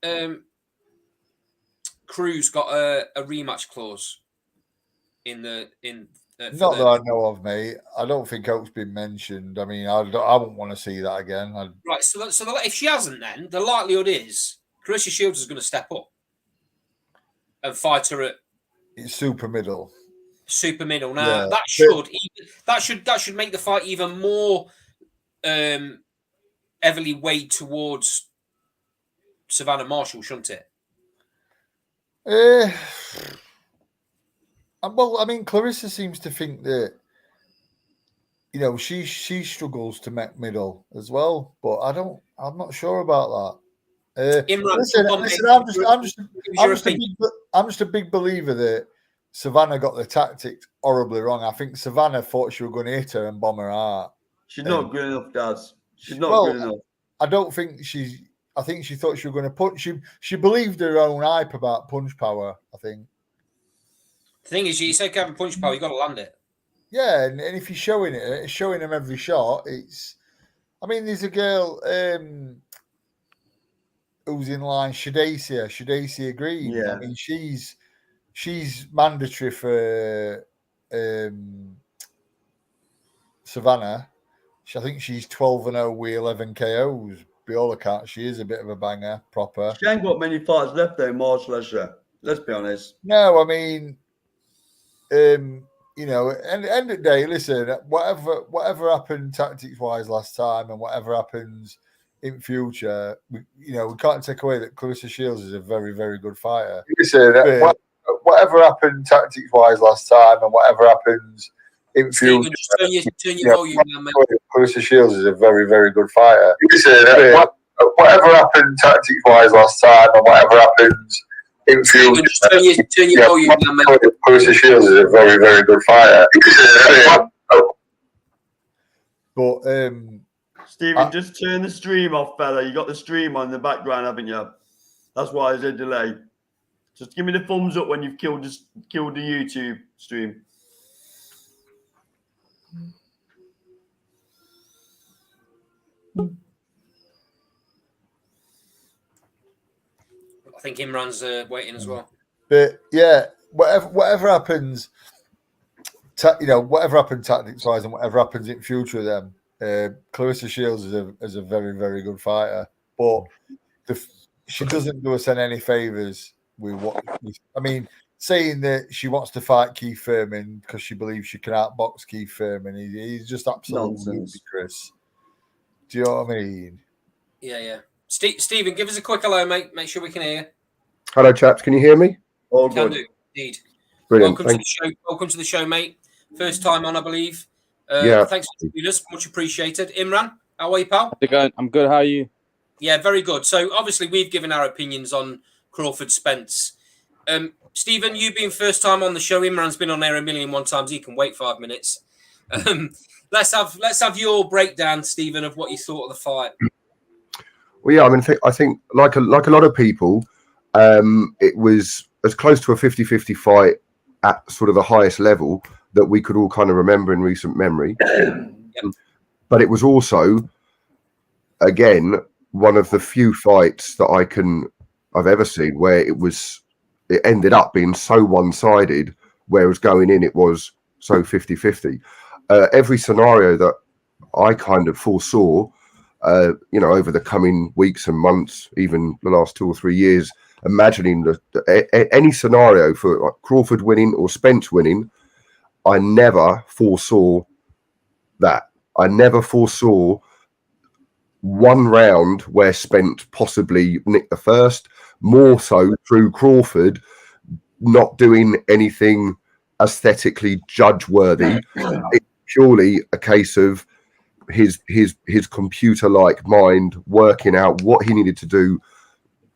Cruz got a rematch clause in not that I know of, mate. I don't think it's been mentioned. I mean, I wouldn't want to see that again. Right. So if she hasn't, then the likelihood is Clarissa Shields is going to step up and fight her at super middle. Super middle. Now that should make the fight even more heavily weighed towards Savannah Marshall, shouldn't it? Well, I mean, Clarissa seems to think that she struggles to make middle as well, but I'm not sure about that. I'm just a big believer that Savannah got the tactics horribly wrong. I think Savannah thought she was going to hit her and bomb her out. She's not good enough, Daz. She's not good enough. I don't think I think she thought she was going to punch. She believed her own hype about punch power, I think. The thing is, you say having punch power, you got to land it. Yeah, and if you're showing them every shot, there's a girl who's in line, Shadacia Green. Yeah. I mean, she's mandatory for Savannah. I think she's 12-0 with 11 KOs. By all accounts, she is a bit of a banger, proper. She ain't got many fights left though, Marshall, has she? Let's be honest. No, I mean, at the end of the day, listen, whatever happened tactics-wise last time and whatever happens in future, we can't take away that Clarissa Shields is a very, very good fighter. Listen, whatever happened tactics-wise last time and whatever happens in future, turn your volume down, mate. Clarissa Shields is a very, very good fighter. Listen, whatever happened tactics-wise last time and whatever happens in future, turn your volume down, mate. Clarissa Shields is a very, very good fighter. But Stephen, just turn the stream off, fella. You got the stream on in the background, haven't you? That's why there's a delay. Just give me the thumbs up when you've killed the YouTube stream. I think Imran's waiting as well. But yeah, whatever happens, whatever happened tactics-wise and whatever happens in future of them, Clarissa Shields is a very, very good fighter. But she doesn't do us any favours with saying that she wants to fight Keith Thurman because she believes she can outbox Keith Thurman. He's just absolutely ludicrous. Do you know what I mean? Yeah. Stephen, give us a quick hello, mate. Make sure we can hear you. Hello, chaps. Can you hear me? All can good. do, indeed. Brilliant. Welcome to the show, mate. First time on, I believe. Thanks for joining us. Much appreciated. Imran, how are you, pal? I'm good. How are you? Yeah, very good. So obviously we've given our opinions on Crawford Spence. Stephen, you being first time on the show, Imran's been on there 1,000,001 times. He can wait 5 minutes. Let's have your breakdown, Stephen, of what you thought of the fight. Well, yeah, I mean, I think like a lot of people, it was as close to a 50-50 fight at sort of the highest level that we could all kind of remember in recent memory. But it was also, again, one of the few fights that I've ever seen where it ended up being so one-sided, whereas going in it was so 50-50. Every scenario that I kind of foresaw, over the coming weeks and months, even the last 2 or 3 years, imagining any scenario for like Crawford winning or Spence winning, I never foresaw that. I never foresaw one round where Spence possibly nicked the first, more so through Crawford not doing anything aesthetically judge-worthy. It's purely a case of his computer-like mind working out what he needed to do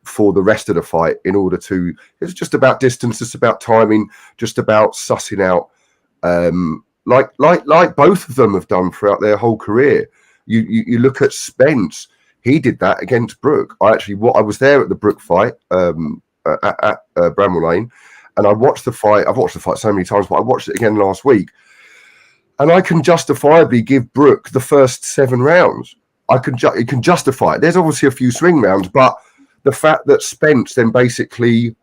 for the rest of the fight in order to. It's just about distance, it's about timing, just about sussing out, like both of them have done throughout their whole career. You look at Spence, he did that against Brook. I was there at the Brook fight at Bramall Lane, and I watched the fight. I've watched the fight so many times, but I watched it again last week. And I can justifiably give Brook the first 7 rounds. You can justify it. There's obviously a few swing rounds, but the fact that Spence then basically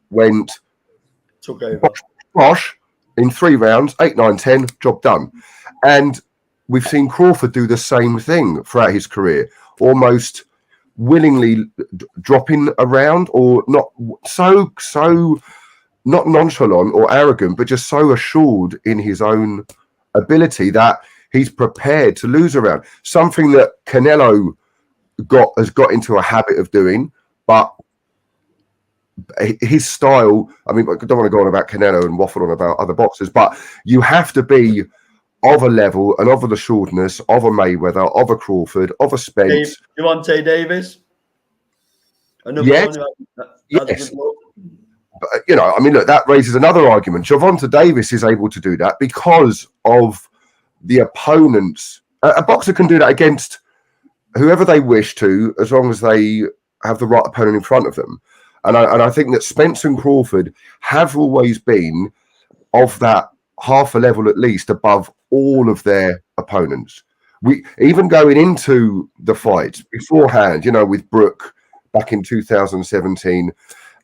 took over bosh in 3 rounds, 8, 9, 10, job done. And we've seen Crawford do the same thing throughout his career, almost willingly dropping around, or not so not nonchalant or arrogant, but just so assured in his own ability that he's prepared to lose around. Something that Canelo has got into a habit of doing, but his style, I mean, I don't want to go on about Canelo and waffle on about other boxers, but you have to be of a level and of the shortness of a Mayweather, of a Crawford, of a Spence. Gervonta Davis. Yes. Yes. But, I mean, look, that raises another argument. Gervonta Davis is able to do that because of the opponents. A boxer can do that against whoever they wish to, as long as they have the right opponent in front of them. And I think that Spence and Crawford have always been of that half a level at least above all of their opponents. We even going into the fights beforehand, with Brook back in 2017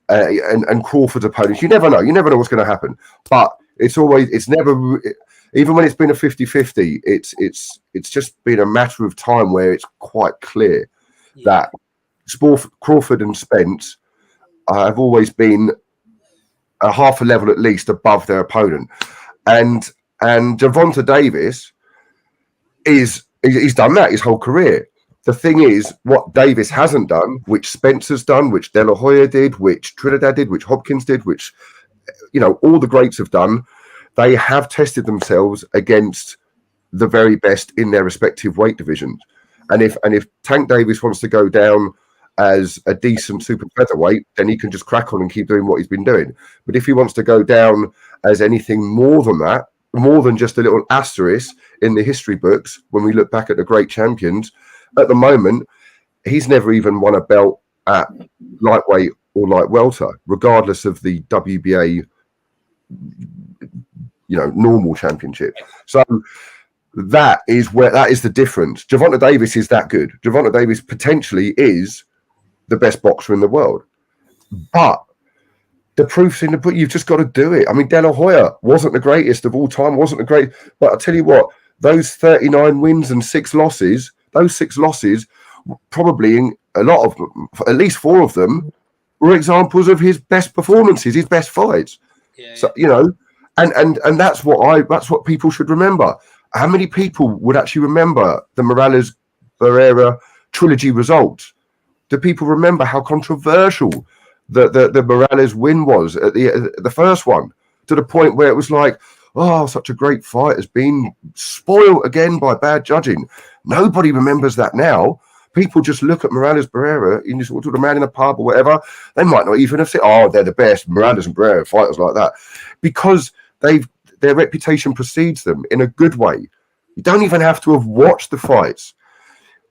and Crawford's opponents, you never know what's going to happen. But it's never, even when it's been a 50-50, it's just been a matter of time where it's quite clear that Crawford and Spence have always been a half a level at least above their opponent. And Gervonta Davis he's done that his whole career. The thing is, what Davis hasn't done, which Spence has done, which De La Hoya did, which Trinidad did, which Hopkins did, which all the greats have done, they have tested themselves against the very best in their respective weight divisions. And if Tank Davis wants to go down as a decent super featherweight, then he can just crack on and keep doing what he's been doing. But if he wants to go down as anything more than that, more than just a little asterisk in the history books, when we look back at the great champions, at the moment, he's never even won a belt at lightweight or light welter, regardless of the WBA, normal championship. So that is the difference. Gervonta Davis is that good. Gervonta Davis potentially is the best boxer in the world, but the proof's in the pudding. You've just got to do it. I mean, De La Hoya wasn't the greatest of all time, but I tell you what, those 39 wins and 6 losses, those 6 losses, probably in a lot of them, at least 4 of them, were examples of his best performances, his best fights. Yeah. So and that's what people should remember. How many people would actually remember the Morales Barrera trilogy results? Do people remember how controversial the Morales win was at the first one, to the point where it was like, oh, such a great fight has been spoiled again by bad judging. Nobody remembers that now. People just look at Morales Barrera, you just talk to the man in a pub or whatever. They might not even have said, oh, they're the best, Morales and Barrera fighters like that, because their reputation precedes them in a good way. You don't even have to have watched the fights.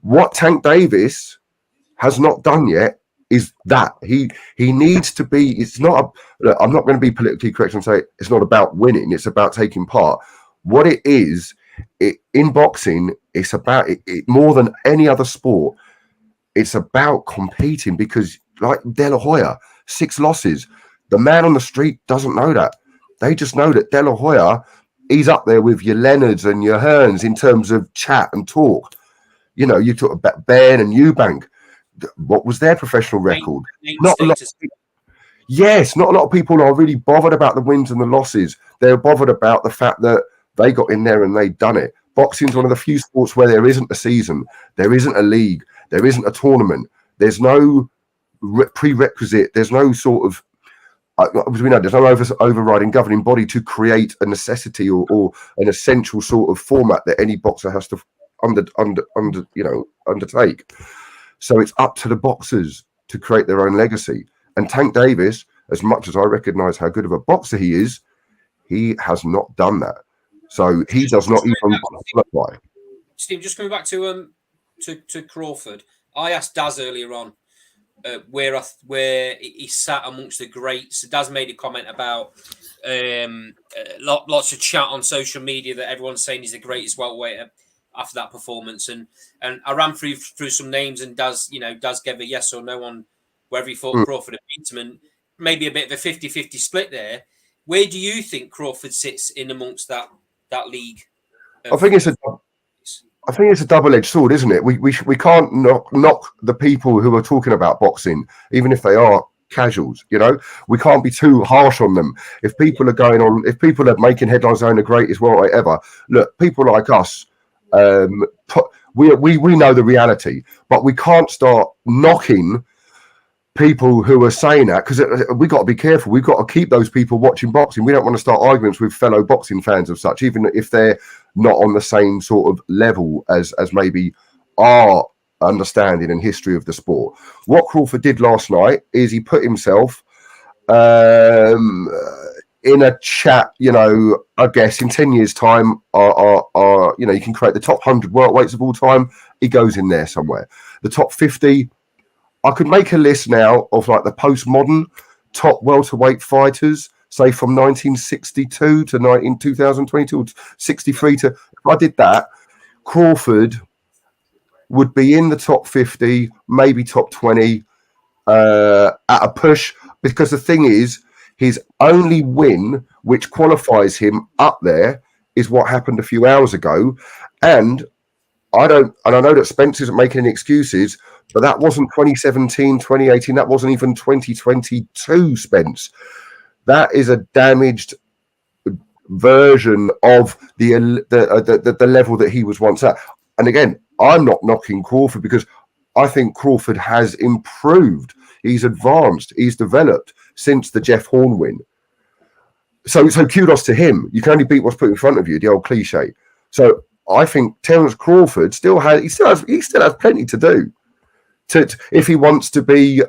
What Tank Davis has not done yet is that he needs to be. It's not. Look, I'm not going to be politically correct and say it's not about winning. It's about taking part. What it is, in boxing, it's about it more than any other sport. It's about competing, because, like De La Hoya, 6 losses. The man on the street doesn't know that. They just know that De La Hoya, he's up there with your Leonards and your Hearns in terms of chat and talk. You know, you talk about Ben and Eubank. What was their professional record? Not a lot. Yes, not a lot of people are really bothered about the wins and the losses. They're bothered about the fact that they got in there and they've done it. Boxing's one of the few sports where there isn't a season, there isn't a league, there isn't a tournament, there's no prerequisite, there's no sort of, as we know, there's no overriding governing body to create a necessity or an essential sort of format that any boxer has to undertake. So it's up to the boxers to create their own legacy. And Tank Davis, as much as I recognise how good of a boxer he is, he has not done that. So he does not even qualify. Steve, just coming back to Crawford, I asked Daz earlier on where he sat amongst the greats. Daz made a comment about lots of chat on social media that everyone's saying he's the greatest welterweight after that performance, and I ran through some names, and Daz gave a yes or no on whether he thought Crawford had beat him, and maybe a bit of a 50-50 split there. Where do you think Crawford sits in amongst that league? I think it's a double-edged sword, isn't it? We can't knock the people who are talking about boxing, even if they are casuals. You know, we can't be too harsh on them. If people are making headlines saying the greatest welterweight ever, look, people like us, we know the reality, but we can't start knocking people who are saying that, because we got to be careful. We've got to keep those people watching boxing. We don't want to start arguments with fellow boxing fans of such, even if they're not on the same sort of level as maybe our understanding and history of the sport. What Crawford did last night is he put himself in a chat, I guess in 10 years' time, you can create the top 100 welterweights of all time. He goes in there somewhere. The top 50, I could make a list now of like the postmodern top welterweight fighters, say from 1962 to 2022, or 63 to. If I did that, Crawford would be in the top 50, maybe top 20 at a push. Because the thing is, his only win, which qualifies him up there, is what happened a few hours ago. And I know that Spence isn't making any excuses, but that wasn't 2017, 2018. That wasn't even 2022, Spence. That is a damaged version of the level that he was once at. And again, I'm not knocking Crawford, because I think Crawford has improved. He's advanced. He's developed since the Jeff Horn win. So kudos to him. You can only beat what's put in front of you, the old cliche. So I think Terence Crawford still has plenty to do if he wants to be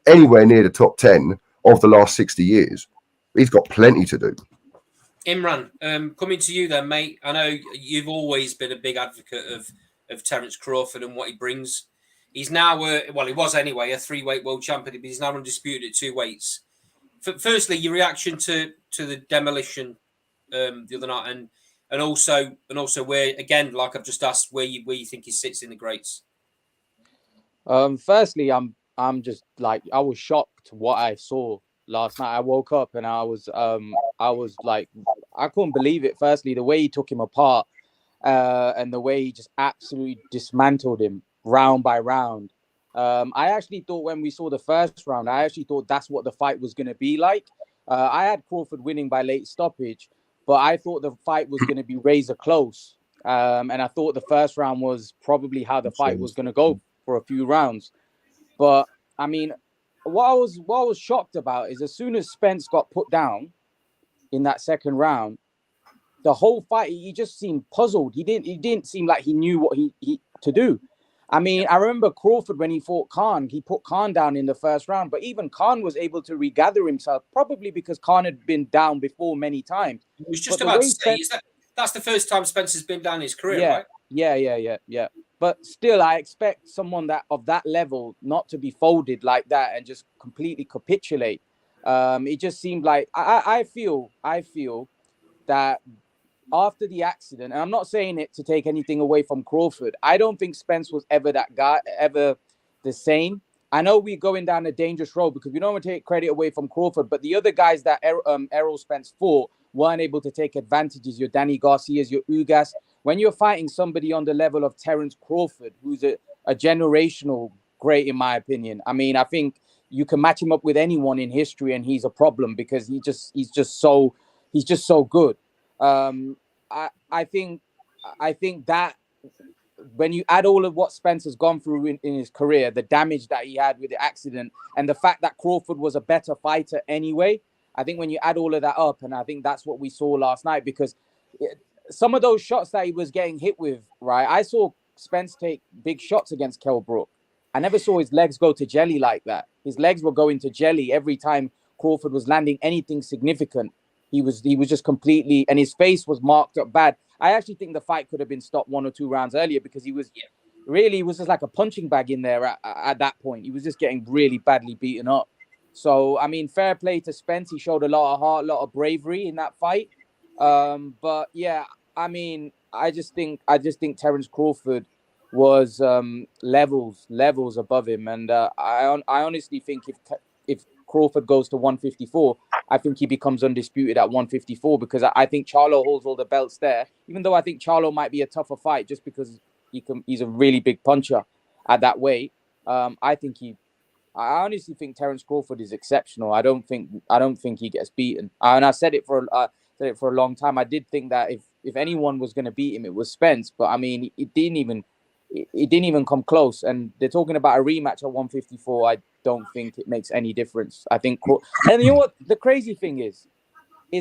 anywhere near the top 10 of the last 60 years. He's got plenty to do. Imran, coming to you then, mate. I know you've always been a big advocate of Terence Crawford and what he brings. He's now, he was anyway, a 3-weight world champion, but he's now undisputed at 2 weights. Firstly, your reaction to the demolition the other night, and also where, again, like I've just asked, where you think he sits in the greats. Firstly, I'm just like, I was shocked what I saw last night. I woke up and I was like, I couldn't believe it. Firstly, the way he took him apart, and the way he just absolutely dismantled him round by round. I actually thought when we saw the first round, I actually thought that's what the fight was going to be like. I had Crawford winning by late stoppage, but I thought the fight was going to be razor close. And I thought the first round was probably how the fight was going to go for a few rounds. But I mean, what I was shocked about is as soon as Spence got put down in that second round, the whole fight, he just seemed puzzled. He didn't seem like he knew what he to do. I mean, I remember Crawford when he fought Khan, he put Khan down in the first round, but even Khan was able to regather himself, probably because Khan had been down before many times. I was just about to say, that's the first time Spencer's been down in his career, right? Yeah. But still, I expect someone that of that level not to be folded like that and just completely capitulate. It just seemed like I feel that after the accident, and I'm not saying it to take anything away from Crawford, I don't think Spence was ever that guy, ever the same. I know we're going down a dangerous road because we don't want to take credit away from Crawford, but the other guys that Errol Spence fought weren't able to take advantages. Your Danny Garcias, your Ugas. When you're fighting somebody on the level of Terence Crawford, who's a generational great, in my opinion. I mean, I think you can match him up with anyone in history, and he's a problem because he's just so good. I think that when you add all of what Spence has gone through in his career, the damage that he had with the accident, and the fact that Crawford was a better fighter anyway, I think when you add all of that up, and I think that's what we saw last night, because some of those shots that he was getting hit with, right? I saw Spence take big shots against Kell Brook. I never saw his legs go to jelly like that. His legs were going to jelly every time Crawford was landing anything significant. He was just completely, and his face was marked up bad. I actually think the fight could have been stopped 1 or 2 rounds earlier because he was just like a punching bag in there at that point. He was just getting really badly beaten up. So, I mean, fair play to Spence. He showed a lot of heart, a lot of bravery in that fight. But yeah, I mean, I just think Terence Crawford was levels above him, and I honestly think if Crawford goes to 154, I think he becomes undisputed at 154 because I think Charlo holds all the belts there. Even though I think Charlo might be a tougher fight just because he's a really big puncher at that weight. I honestly think Terence Crawford is exceptional. I don't think he gets beaten. And I said it for a long time. I did think that if anyone was going to beat him, it was Spence. But I mean, it didn't even come close. And they're talking about a rematch at 154. I don't think it makes any difference. I think, and you know what? The crazy thing is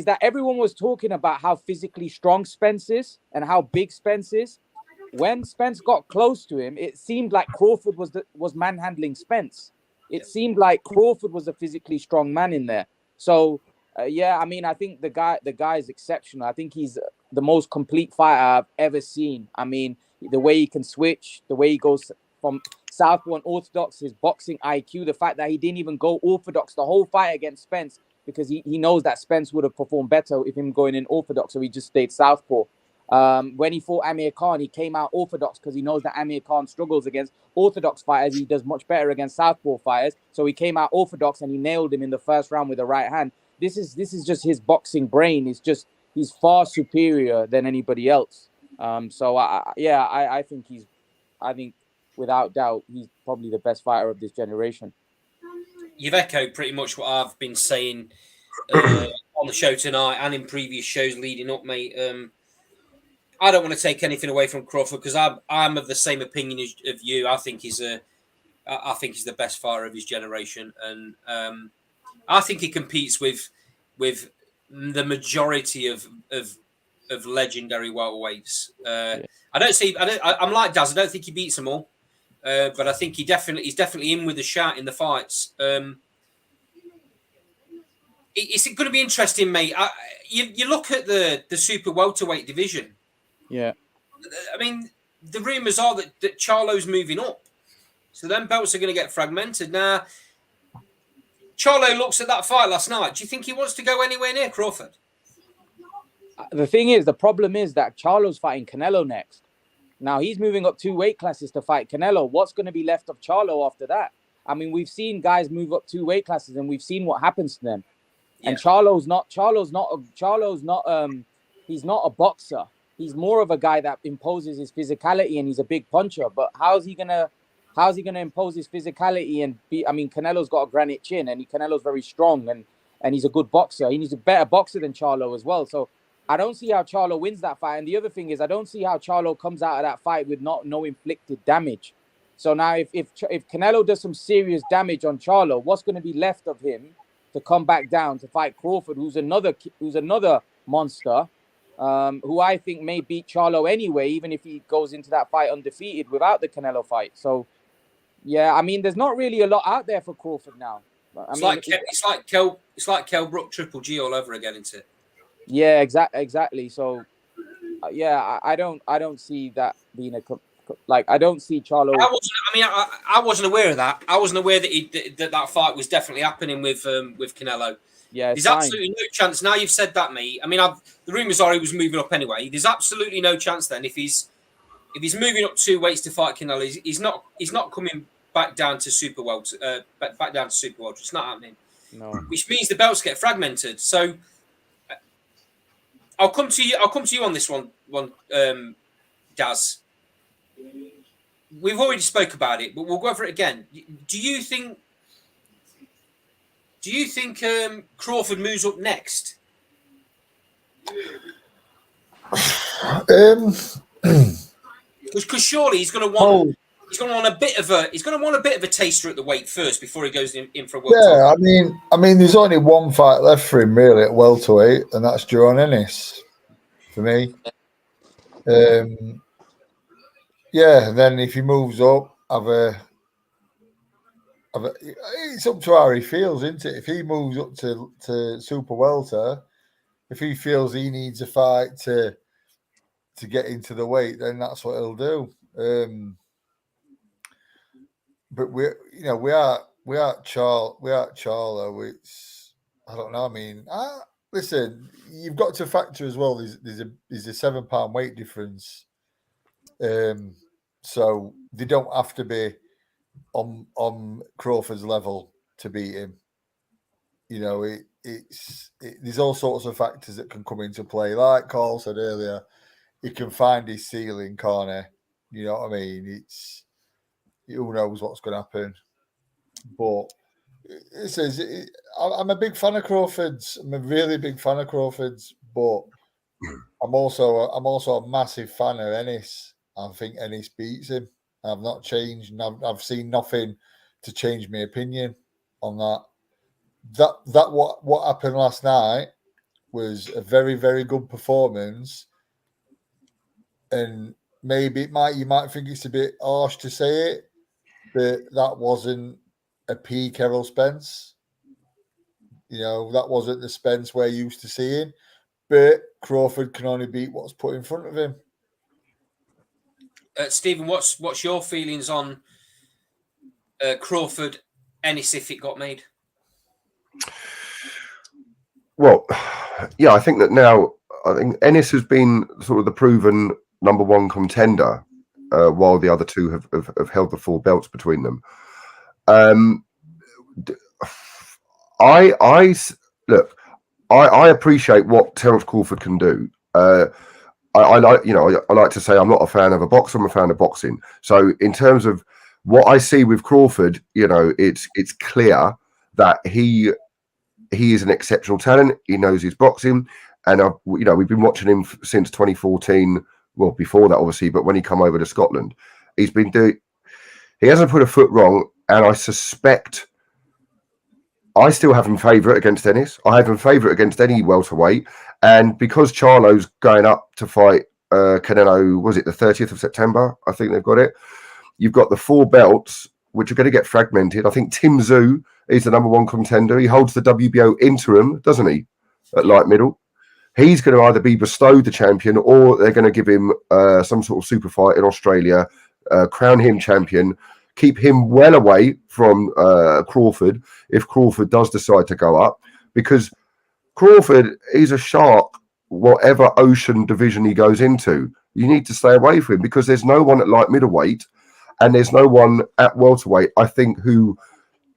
that everyone was talking about how physically strong Spence is and how big Spence is. When Spence got close to him, it seemed like Crawford was manhandling Spence. It seemed like Crawford was a physically strong man in there. So, yeah, I mean, I think the guy is exceptional. I think he's the most complete fighter I've ever seen. I mean, the way he can switch, the way he goes from southpaw and orthodox, his boxing IQ, the fact that he didn't even go orthodox the whole fight against Spence because he knows that Spence would have performed better if him going in orthodox, so he just stayed southpaw. When he fought Amir Khan, he came out orthodox because he knows that Amir Khan struggles against orthodox fighters. He does much better against southpaw fighters. So he came out orthodox and he nailed him in the first round with the right hand. This is just his boxing brain. He's far superior than anybody else. I think without doubt, he's probably the best fighter of this generation. You've echoed pretty much what I've been saying on the show tonight and in previous shows leading up, mate. I don't want to take anything away from Crawford because I'm of the same opinion of you. I think he's the best fighter of his generation, and I think he competes with the majority of legendary welterweights. I'm like Daz. I don't think he beats them all, but I think he's definitely in with a shout in the fights. It's going to be interesting, mate. You look at the super welterweight division. Yeah, I mean, the rumours are that Charlo's moving up, so then belts are going to get fragmented. Now, Charlo looks at that fight last night. Do you think he wants to go anywhere near Crawford? The problem is that Charlo's fighting Canelo next. Now he's moving up 2 weight classes to fight Canelo. What's going to be left of Charlo after that? I mean, we've seen guys move up 2 weight classes, and we've seen what happens to them. Yeah. And Charlo's not. He's not a boxer. He's more of a guy that imposes his physicality, and he's a big puncher. But how's he gonna impose his physicality and be? I mean, Canelo's got a granite chin, and Canelo's very strong, and he's a good boxer. He's a better boxer than Charlo as well. So I don't see how Charlo wins that fight. And the other thing is, I don't see how Charlo comes out of that fight with no inflicted damage. So now, if Canelo does some serious damage on Charlo, what's going to be left of him to come back down to fight Crawford, who's another monster? who I think may beat Charlo anyway, even if he goes into that fight undefeated without the Canelo fight. So, yeah, I mean, there's not really a lot out there for Crawford now. It's like Kell Brook Triple G all over again, isn't it? Yeah, exactly. So, yeah, I don't see that being I don't see Charlo. I wasn't aware of that. I wasn't aware that that fight was definitely happening with Canelo. Yeah, there's absolutely no chance. Now you've said that, mate. I mean, the rumours are he was moving up anyway. There's absolutely no chance then if he's moving up 2 weights to fight Canelo, he's not coming back down to super welter. Back down to super welter. It's not happening. No. Which means the belts get fragmented. So I'll come to you on this one, Daz. We've already spoke about it, but we'll go over it again. Do you think Crawford moves up next? Because surely he's going to want a bit of a taster at the weight first before he goes in for a world title. I mean, there's only one fight left for him really at welterweight, and that's John Ennis for me. Yeah, and then if he moves up, it's up to how he feels, isn't it? If he moves up to super welter, if he feels he needs a fight to get into the weight, then that's what he'll do. But we are Charlo. It's, I don't know. I mean, listen, you've got to factor as well. There's a 7 pound weight difference. So they don't have to be on Crawford's level to beat him. You know, there's all sorts of factors that can come into play. Like Carl said earlier, he can find his ceiling, can't he? You know what I mean? Who knows what's going to happen. But I'm a big fan of Crawford's. I'm a really big fan of Crawford's, but I'm also a massive fan of Ennis. I think Ennis beats him. I've not changed, and I've seen nothing to change my opinion on that. That what happened last night was a very, very good performance, and maybe you might think it's a bit harsh to say it, but that wasn't a peak Errol Spence. You know, that wasn't the Spence we're used to seeing. But Crawford can only beat what's put in front of him. Stephen, what's your feelings on Crawford Ennis if it got made? Well, yeah, I think that now Ennis has been sort of the proven number one contender, while the other two have held the 4 belts between them. I appreciate what Terence Crawford can do. I like to say I'm not a fan of a boxer, I'm a fan of boxing. So in terms of what I see with Crawford, you know, it's clear that he is an exceptional talent. He knows his boxing, and we've been watching him since 2014. Well, before that, obviously, but when he come over to Scotland, he hasn't put a foot wrong, and I suspect I still have him favourite against Ennis. I have him favourite against any welterweight. And because Charlo's going up to fight Canelo, was it the 30th of September? I think they've got it. You've got the 4 belts, which are going to get fragmented. I think Tim Tszyu is the number 1 contender. He holds the WBO interim, doesn't he, at light middle? He's going to either be bestowed the champion, or they're going to give him some sort of super fight in Australia, crown him champion, keep him well away from Crawford if Crawford does decide to go up, because Crawford is a shark whatever ocean division he goes into. You need to stay away from him, because there's no one at light middleweight and there's no one at welterweight, I think, who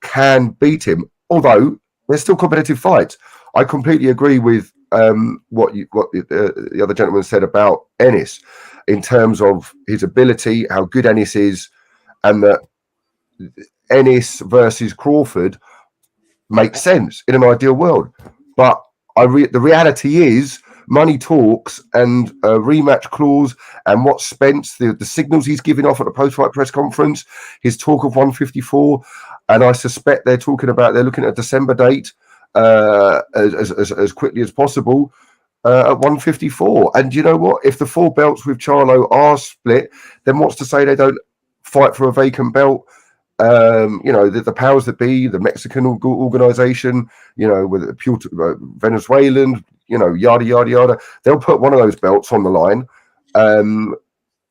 can beat him, although there's still competitive fights. I completely agree with what the other gentleman said about Ennis in terms of his ability, how good Ennis is, and that Ennis versus Crawford makes sense in an ideal world. But the reality is money talks, and a rematch clause, and what Spence, the signals he's giving off at the post-fight press conference, his talk of 154, and I suspect they're looking at a December date as quickly as possible. at 154. And you know what? If the 4 belts with Charlo are split, then what's to say they don't fight for a vacant belt? The powers that be, the Mexican organization, with the Venezuelan, yada yada yada. They'll put one of those belts on the line.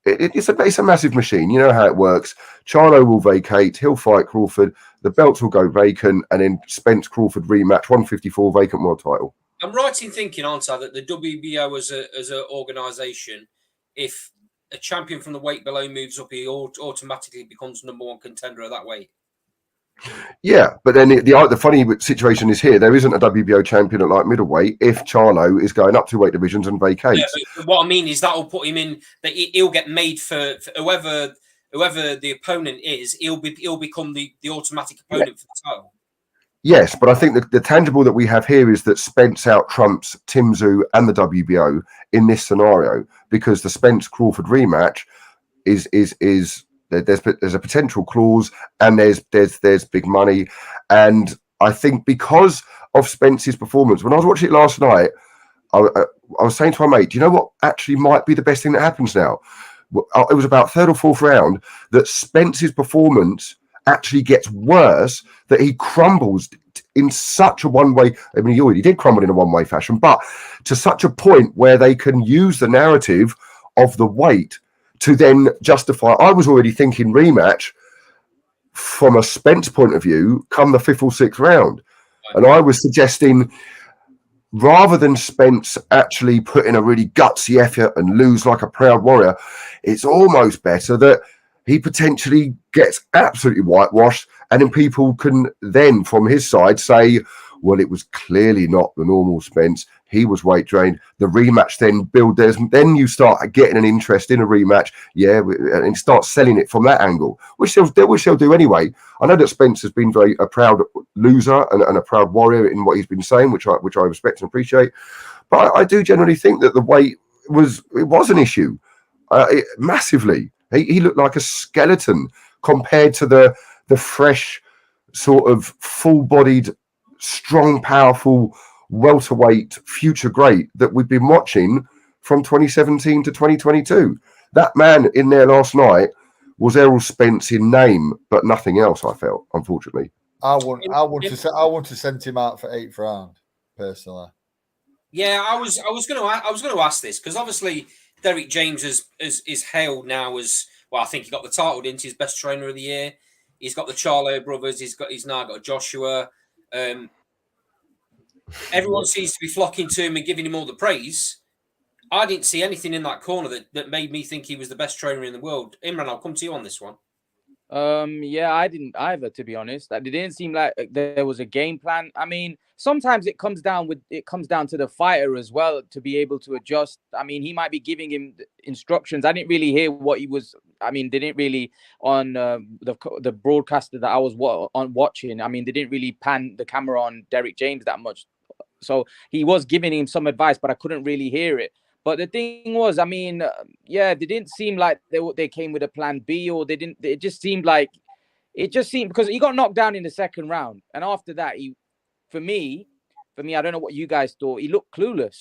It's a massive machine. You know how it works. Charlo will vacate. He'll fight Crawford. The belts will go vacant, and then Spence Crawford rematch 154 vacant world title. I'm right in thinking, aren't I, that the WBO as an organisation, if a champion from the weight below moves up, he automatically becomes number 1 contender at that weight. Yeah, but then the funny situation is here. There isn't a WBO champion at light middleweight if Charlo is going up 2 weight divisions and vacates. Yeah, but what I mean is that will put him in. That he'll get made for whoever the opponent is. He'll become the automatic opponent for the title. Yes, but I think the tangible that we have here is that Spence out trumps Tim Tszyu and the WBO in this scenario, because the Spence Crawford rematch is there's a potential clause, and there's big money. And I think because of Spence's performance, when I was watching it last night, I was saying to my mate, do you know what actually might be the best thing that happens now? It was about 3rd or 4th round that Spence's performance actually gets worse, that he crumbles in such a one-way. I mean, he already did crumble in a one-way fashion, but to such a point where they can use the narrative of the weight to then justify. I was already thinking rematch from a Spence point of view come the 5th or 6th round. And I was suggesting, rather than Spence actually put in a really gutsy effort and lose like a proud warrior, it's almost better that he potentially gets absolutely whitewashed, and then people can then, from his side, say, well, it was clearly not the normal Spence. He was weight drained. The rematch then you start getting an interest in a rematch, and start selling it from that angle, which they'll do anyway. I know that Spence has been a proud loser and a proud warrior in what he's been saying, which I respect and appreciate. But I do generally think that the weight was an issue, massively. He looked like a skeleton compared to the fresh, sort of full-bodied, strong, powerful welterweight future great that we've been watching from 2017 to 2022. That man in there last night was Errol Spence in name, but nothing else. I felt, unfortunately. I want to send him out for 8th round personally. Yeah, I was going to ask this, because obviously Derek James is hailed now as, well, I think he got the title, didn't he? His best trainer of the year. He's got the Charlo brothers. He's now got Joshua. Everyone seems to be flocking to him and giving him all the praise. I didn't see anything in that corner that made me think he was the best trainer in the world. Imran, I'll come to you on this one. Yeah, I didn't either, to be honest. It didn't seem like there was a game plan. I mean, sometimes it comes down to the fighter as well to be able to adjust. I mean, he might be giving him instructions. I didn't really hear what he was. I mean, they didn't really on the broadcaster that I was watching. I mean, they didn't really pan the camera on Derek James that much. So he was giving him some advice, but I couldn't really hear it. But the thing was, I mean, they didn't seem like they came with a plan B, or they didn't. It just seemed because he got knocked down in the 2nd round, and after that, for me, I don't know what you guys thought. He looked clueless.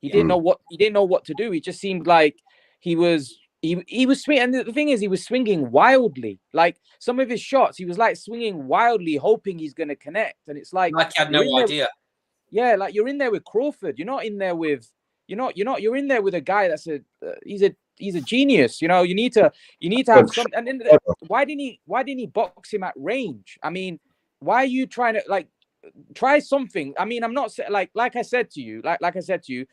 He didn't know what to do. He just seemed like he was swinging. And the thing is, he was swinging wildly. Like some of his shots, he was like swinging wildly, hoping he's going to connect. And it's like he had no idea. Like you're in there with Crawford. You're not in there with. You're in there with a guy that's he's a genius. You need to have some. And then why didn't he box him at range? I mean, why are you trying to try something? I mean, I'm not like I said to you,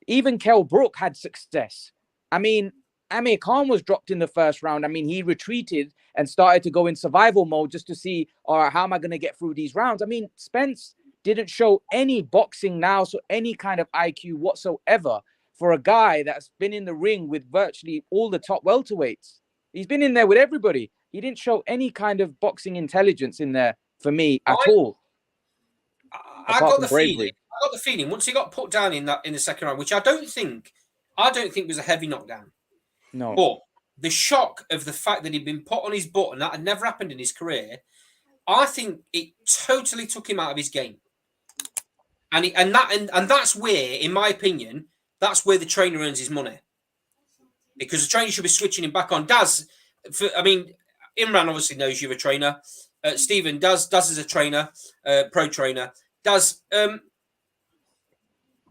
even Kell Brook had success. I mean, Amir Khan was dropped in the 1st round. I mean, he retreated and started to go in survival mode just to see, all right, how am I going to get through these rounds? I mean, Spence didn't show any boxing now, so any kind of IQ whatsoever for a guy that's been in the ring with virtually all the top welterweights. He's been in there with everybody. He didn't show any kind of boxing intelligence in there for me at all. I got the feeling once he got put down in the 2nd round, which I don't think was a heavy knockdown. No. But the shock of the fact that he'd been put on his butt, and that had never happened in his career, I think it totally took him out of his game. and that's where, in my opinion, that's where the trainer earns his money, because the trainer should be switching him back on. Daz, Imran obviously knows you're a trainer. Stephen, Daz is a trainer, pro trainer. Daz,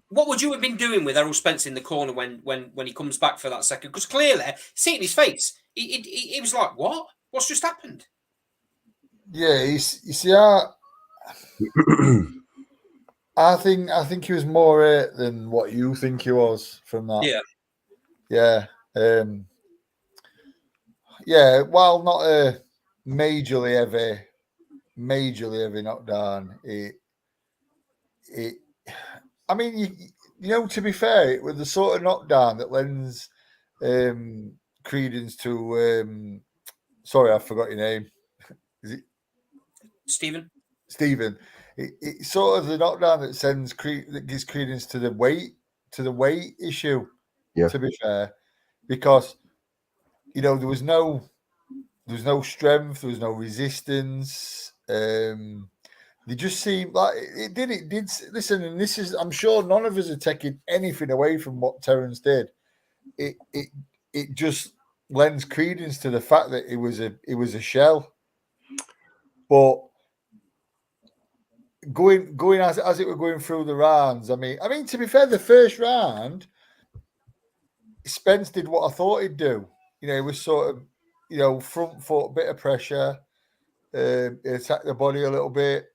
what would you have been doing with Errol Spence in the corner when he comes back for that second? Because clearly, see it in his face, he was like, "What? What's just happened?" Yeah, you see, I think he was more hurt than what you think he was from that. Yeah. Yeah. While not a majorly heavy knockdown, I mean, you know, to be fair, it was the sort of knockdown that lends credence to. Sorry, I forgot your name. Is it Stephen? It's sort of the knockdown that gives credence to the weight issue. Yeah. To be fair, because you know there was no strength, there was no resistance. They just seemed like it did. Listen, and this is, I'm sure none of us are taking anything away from what Terence did. It just lends credence to the fact that it was a shell. But going as it were going through the rounds, I mean, to be fair, the first round, Spence did what I thought he'd do. You know, he was sort of, you know, front foot, bit of pressure, he attacked the body a little bit,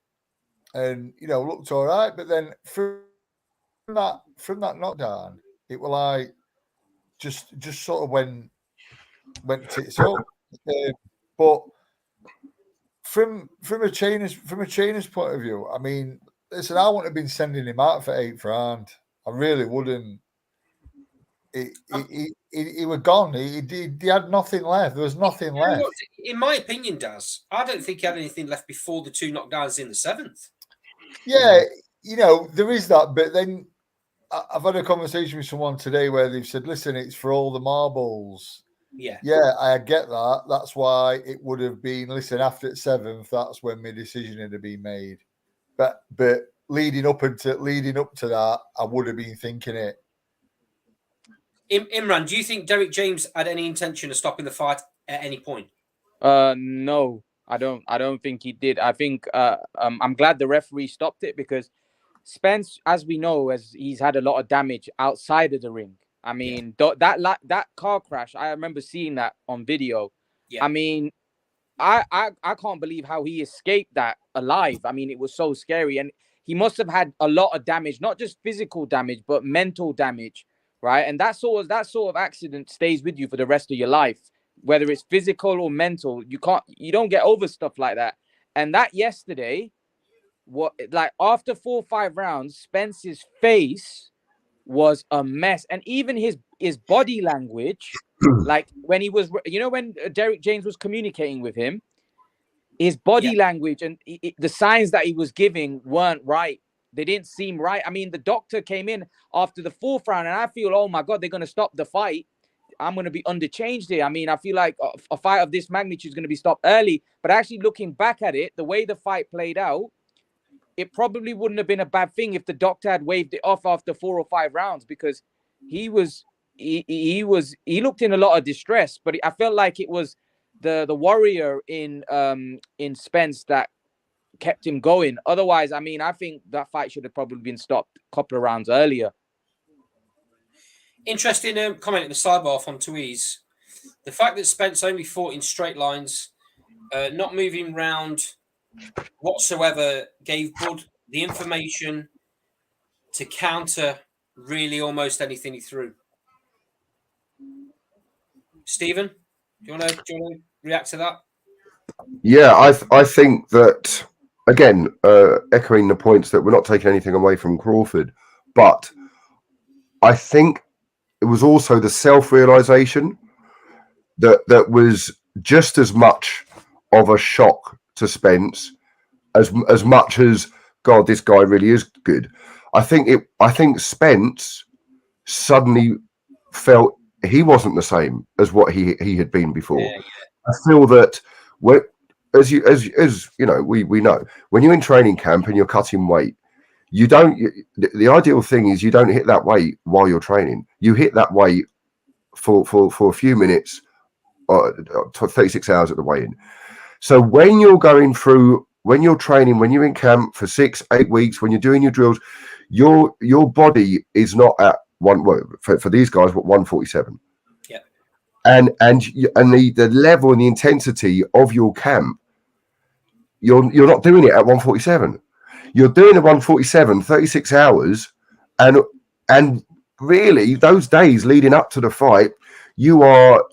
and you know, looked all right. But then from that knockdown, it was like just sort of went tits up. But from a trainer's point of view, I mean, listen, I wouldn't have been sending him out for 8th round. I really wouldn't. He was gone. He had nothing left. There was nothing left. In my opinion, Daz, I don't think he had anything left before the 2 knockdowns in the 7th. Yeah, you know, there is that. But then I've had a conversation with someone today where they've said, listen, it's for all the marbles. Yeah, I get that. That's why it would have been, listen, after 7th, that's when my decision had been made. But leading up to that, I would have been thinking it. Imran, do you think Derek James had any intention of stopping the fight at any point? No, I don't think he did. I think I'm glad the referee stopped it, because Spence, as we know, he's had a lot of damage outside of the ring. I mean, that car crash, I remember seeing that on video. Yeah. I mean, I can't believe how he escaped that alive. I mean, it was so scary, and he must have had a lot of damage, not just physical damage, but mental damage, right? And that sort of accident stays with you for the rest of your life, whether it's physical or mental. You don't get over stuff like that. And that yesterday, after 4 or 5 rounds, Spence's face was a mess, and even his body language, like when he was, you know, when Derek James was communicating with him, his body language and the signs that he was giving weren't right. They didn't seem right. I mean, the doctor came in after the 4th round, and I feel, oh my God, they're going to stop the fight. I'm going to be underchanged here. I mean, I feel like a fight of this magnitude is going to be stopped early. But actually looking back at it, the way the fight played out, it probably wouldn't have been a bad thing if the doctor had waved it off after 4 or 5 rounds, because he looked in a lot of distress. But I felt like it was the warrior in Spence that kept him going. Otherwise, I mean, I think that fight should have probably been stopped a couple of rounds earlier. Interesting comment in the sidebar from Tuiz. The fact that Spence only fought in straight lines, not moving round whatsoever, gave Bud the information to counter really almost anything he threw. Stephen, do you want to react to that? Yeah, I think that, again, echoing the points that we're not taking anything away from Crawford, but I think it was also the self-realization that was just as much of a shock to Spence as much as, God, this guy really is good. I think Spence suddenly felt he wasn't the same as what he had been before. Yeah. I feel that as you know, we know, when you're in training camp and you're cutting weight, you don't. The ideal thing is you don't hit that weight while you're training. You hit that weight for a few minutes, 36 hours at the weigh-in. So when you're going through, when you're training, when you're in camp for 6-8 weeks, when you're doing your drills, your body is not at one. Well, for these guys, but 147. Yeah. And the level and the intensity of your camp, you're not doing it at 147. You're doing a 147, 36 hours, and really those days leading up to the fight, you're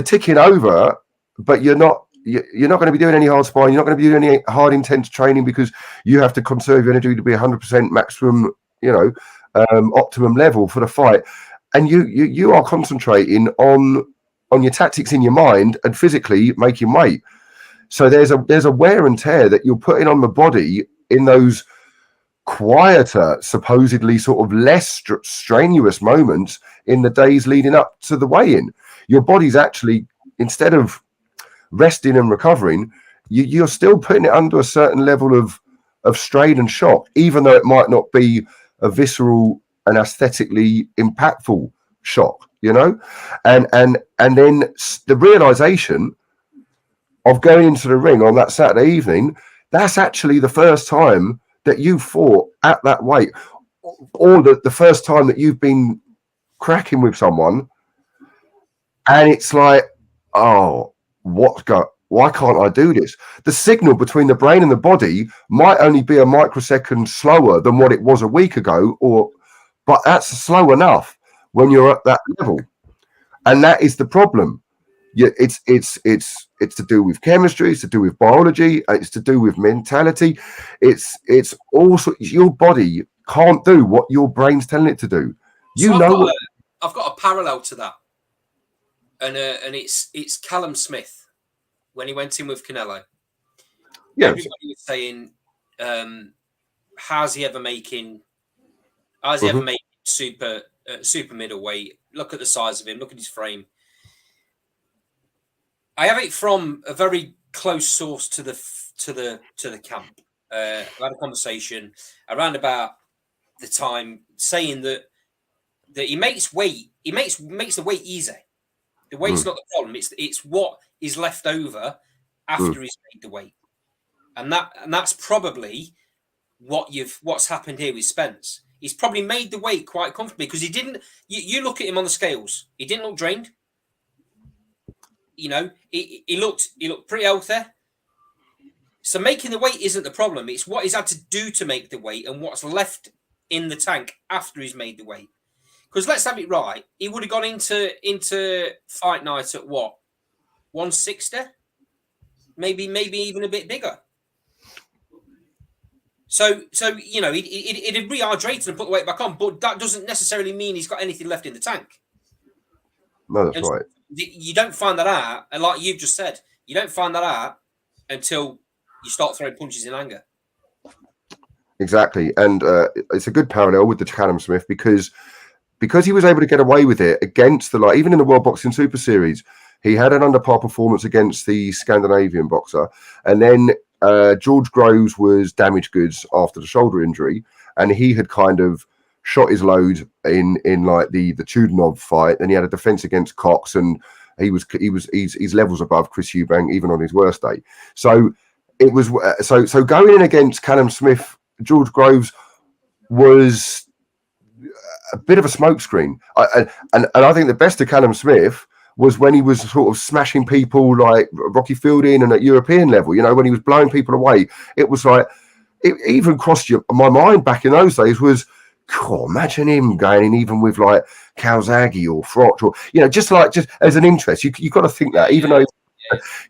ticking over, but you're not going to be doing any hard sparring. You're not going to be doing any hard, intense training because you have to conserve your energy to be 100% maximum, optimum level for the fight. And you are concentrating on your tactics in your mind and physically making weight. So there's a wear and tear that you're putting on the body in those quieter, supposedly sort of less strenuous moments in the days leading up to the weigh-in. Your body's actually, instead of resting and recovering, you're still putting it under a certain level of strain and shock, even though it might not be a visceral and aesthetically impactful shock, and then the realization of going into the ring on that Saturday evening, that's actually the first time that you fought at that weight, or the first time that you've been cracking with someone, and it's like, oh, why can't I do this? The signal between the brain and the body might only be a microsecond slower than what it was a week ago, but that's slow enough when you're at that level, and that is the problem. It's to do with chemistry, it's to do with biology, it's to do with mentality. It's also your body can't do what your brain's telling it to do. I've got a parallel to that, and it's Callum Smith when he went in with Canelo. Yeah, everybody was saying, how's he ever making super middleweight? Look at the size of him. Look at his frame. I have it from a very close source to the camp. I had a conversation around about the time saying that he makes weight. He makes the weight easy. The weight's not the problem. It's what is left over after he's made the weight, and that's probably what's happened here with Spence. He's probably made the weight quite comfortably because he didn't. You look at him on the scales. He didn't look drained. He looked pretty healthy. So making the weight isn't the problem. It's what he's had to do to make the weight and what's left in the tank after he's made the weight. Because let's have it right, he would have gone into fight night at what, 160, maybe even a bit bigger. So he'd have rehydrated and put the weight back on, but that doesn't necessarily mean he's got anything left in the tank. No, that's right. You don't find that out, and like you've just said, you don't find that out until you start throwing punches in anger. Exactly, and it's a good parallel with the Callum Smith because he was able to get away with it against even in the World Boxing Super Series, he had an underpar performance against the Scandinavian boxer, and then George Groves was damaged goods after the shoulder injury, and he had kind of shot his load in like the Chudinov fight, and he had a defense against Cox, and he's levels above Chris Eubank even on his worst day. So it was so going in against Callum Smith, George Groves was a bit of a smokescreen, and I think the best of Callum Smith was when he was sort of smashing people like Rocky Fielding and at European level, when he was blowing people away. It was like, it even crossed my mind back in those days was, God, imagine him going in even with like Calzaghe or Frotch, or just as an interest. You got to think that, even though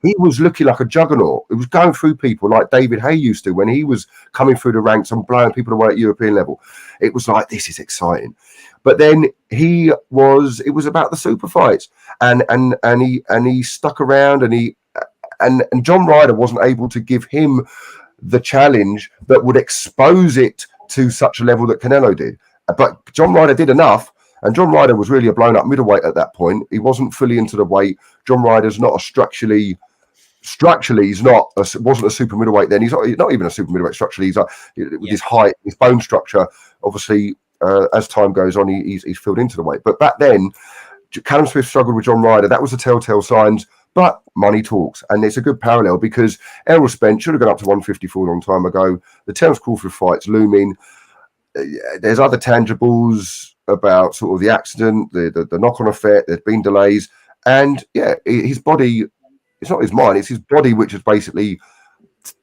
he was looking like a juggernaut. It was going through people like David Hay used to when he was coming through the ranks and blowing people away at European level. It was like, this is exciting. But then it was about the super fights, and he stuck around, and John Ryder wasn't able to give him the challenge that would expose it to such a level that Canelo did. But John Ryder did enough, and John Ryder was really a blown up middleweight at that point. He wasn't fully into the weight. John Ryder's not a structurally structurally, wasn't a super middleweight then. He's not even a super middleweight structurally. He's with his height, his bone structure. Obviously, as time goes on, he's filled into the weight. But back then, Callum Smith struggled with John Ryder. That was the telltale signs. But money talks, and it's a good parallel because Errol Spence should have gone up to 154 a long time ago. The Terence Crawford fight's looming. There's other tangibles about sort of the accident, the knock-on effect. There's been delays, and yeah, his body. It's not his mind; it's his body, which has basically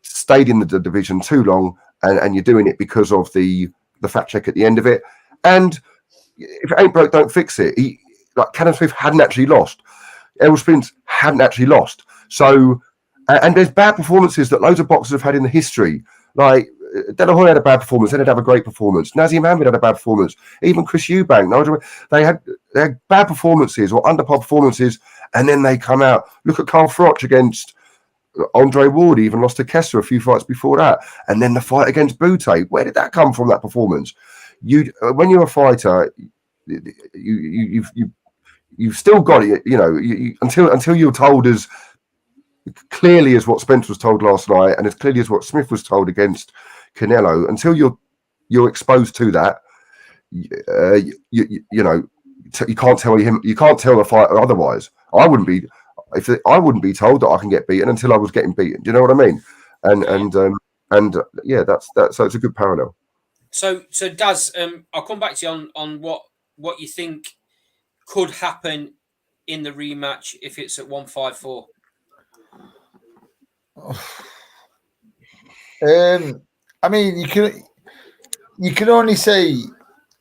stayed in the division too long, and you're doing it because of the fact check at the end of it. And if it ain't broke, don't fix it. Like Callum Smith hadn't actually lost. Errol Spence hadn't actually lost. So, and there's bad performances that loads of boxers have had in the history. Like De La Hoya had a bad performance, then he'd have a great performance. Nazim Ahmed had a bad performance. Even Chris Eubank, they had bad performances or underpar performances, and then they come out. Look at Carl Froch against Andre Ward. He even lost to Kessler a few fights before that, and then the fight against Bute. Where did that come from? That performance? When you're a fighter, you've still got it, until you're told as clearly as what Spence was told last night, and as clearly as what Smith was told against Canelo. Until you're exposed to that, you can't tell him. You can't tell the fighter otherwise. I wouldn't be told that I can get beaten until I was getting beaten. Do you know what I mean? And yeah, that's so it's a good parallel. So Daz, I'll come back to you on what you think could happen in the rematch if it's at 154. I mean, you can only say,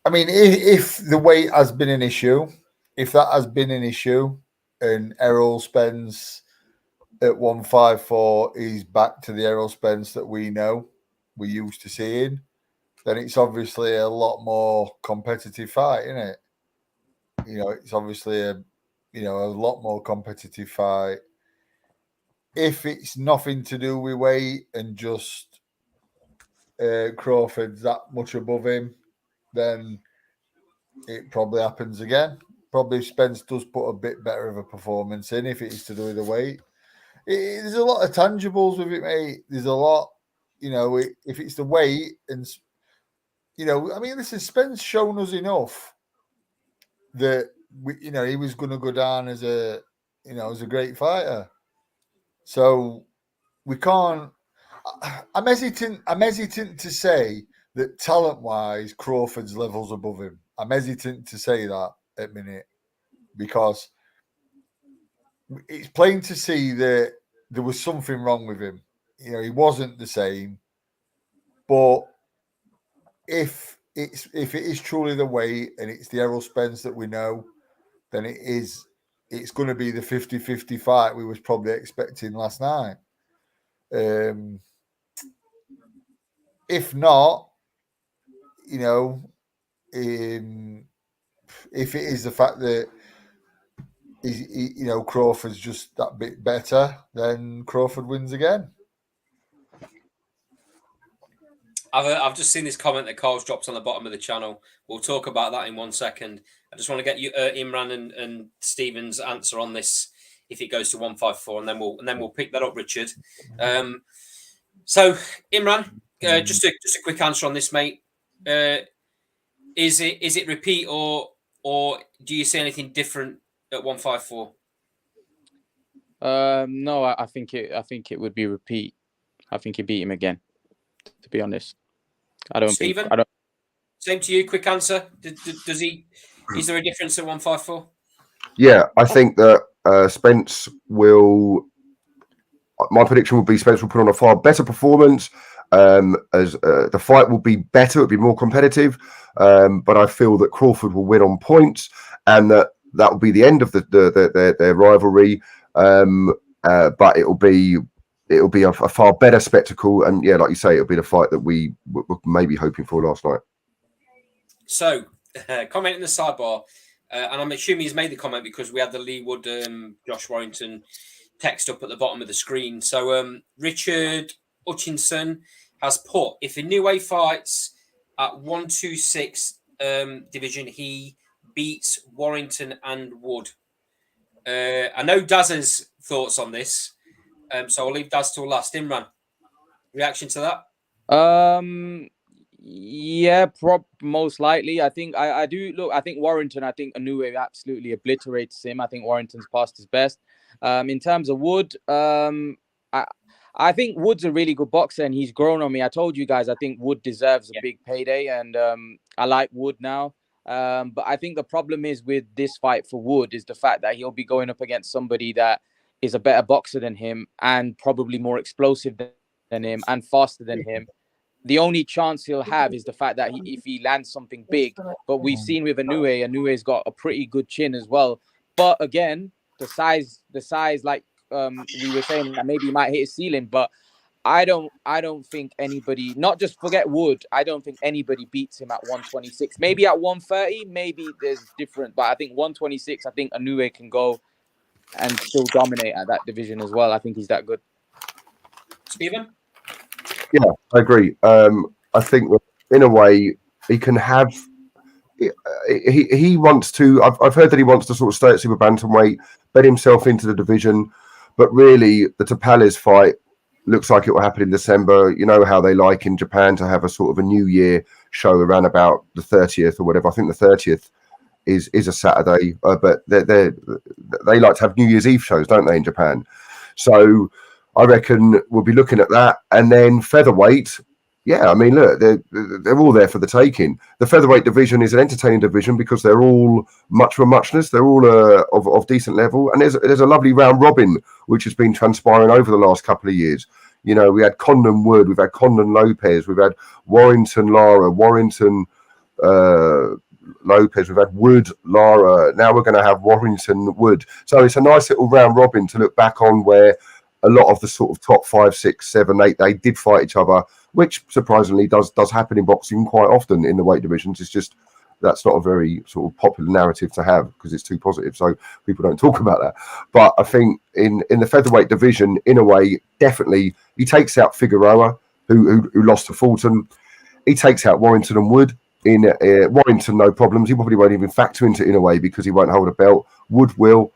I mean, if the weight has been an issue, if that has been an issue, and Errol Spence at 154 is back to the Errol Spence that we're used to seeing, then it's obviously a lot more competitive fight, isn't it? It's obviously a lot more competitive fight. If it's nothing to do with weight and just Crawford's that much above him, then it probably happens again. Probably Spence does put a bit better of a performance in if it is to do with the weight. There's a lot of tangibles with it, mate. There's a lot, if it's the weight and, I mean, listen, Spence shown us enough that he was going to go down as a great fighter. So we can't. I'm hesitant to say that talent-wise, Crawford's levels above him. I'm hesitant to say that at minute because it's plain to see that there was something wrong with him. He wasn't the same. But if it is truly the weight and it's the Errol Spence that we know, then it's going to be the 50-50 fight we was probably expecting last night. If not, if it is the fact that Crawford's just that bit better, then Crawford wins again. I've just seen this comment that Carl's dropped on the bottom of the channel. We'll talk about that in 1 second. I just want to get you Imran and Stephen's answer on this if it goes to 154, and then we'll pick that up, Richard. So Imran, just a quick answer on this, mate. Is it repeat or do you see anything different at 154? No, I think it would be repeat. I think he beat him again. To be honest, I don't Stephen? think. I don't. Same to you. Quick answer. Does he? Is there a difference at 154? Yeah, I think that Spence will. My prediction will be Spence will put on a far better performance. As the fight will be better, it'll be more competitive. But I feel that Crawford will win on points, and that will be the end of their rivalry. But it'll be a far better spectacle, and yeah, like you say, it'll be the fight that we were maybe hoping for last night. So, comment in the sidebar, and I'm assuming he's made the comment because we had the Lee Wood, Josh Warrington text up at the bottom of the screen. So, Richard Hutchinson has put, if Inoue fights at 126 division, he beats Warrington and Wood. I know Daz's thoughts on this. So I'll leave Daz till last. Imran, reaction to that? Yeah, most likely. I think I do look. I think Warrington. I think Inoue absolutely obliterates him. I think Warrington's past his best. In terms of Wood, I think Wood's a really good boxer and he's grown on me. I told you guys I think Wood deserves a big payday, and I like Wood now. But I think the problem is with this fight for Wood is the fact that he'll be going up against somebody that is a better boxer than him and probably more explosive than him and faster than him. The only chance he'll have is the fact that if he lands something big. But we've seen with Inoue's got a pretty good chin as well. But again, the size, like we were saying, that maybe he might hit his ceiling. But I don't think anybody, not just forget Wood, I don't think anybody beats him at 126. Maybe at 130, maybe there's different. But I think 126, I think Inoue can go and still dominate at that division as well. I think he's that good. Stephen? Yeah, I agree. I think that in a way he can have. He wants to. I've heard that he wants to sort of stay at super bantamweight, bet himself into the division, but really the Tapales fight looks like it will happen in December. You know how they like in Japan to have a sort of a New Year show around about the 30th or whatever. I think the 30th is a Saturday, but they like to have New Year's Eve shows, don't they, in Japan? So I reckon we'll be looking at that. And then featherweight, yeah, I mean, look, they're all there for the taking. The featherweight division is an entertaining division because they're all much for muchness. They're all of decent level. And there's a lovely round robin, which has been transpiring over the last couple of years. You know, we had Condon Wood, we've had Condon Lopez, we've had Warrington Lara, Warrington Lopez, we've had Wood Lara. Now we're going to have Warrington Wood. So it's a nice little round robin to look back on where a lot of the sort of top 5, 6, 7, 8, they did fight each other, which surprisingly does happen in boxing quite often in the weight divisions. It's just that's not a very sort of popular narrative to have because it's too positive, so people don't talk about that. But I think in the featherweight division, in a way, definitely he takes out Figueroa, who lost to Fulton. He takes out Warrington and Wood. In Warrington, no problems. He probably won't even factor into it in a way because he won't hold a belt. Wood will.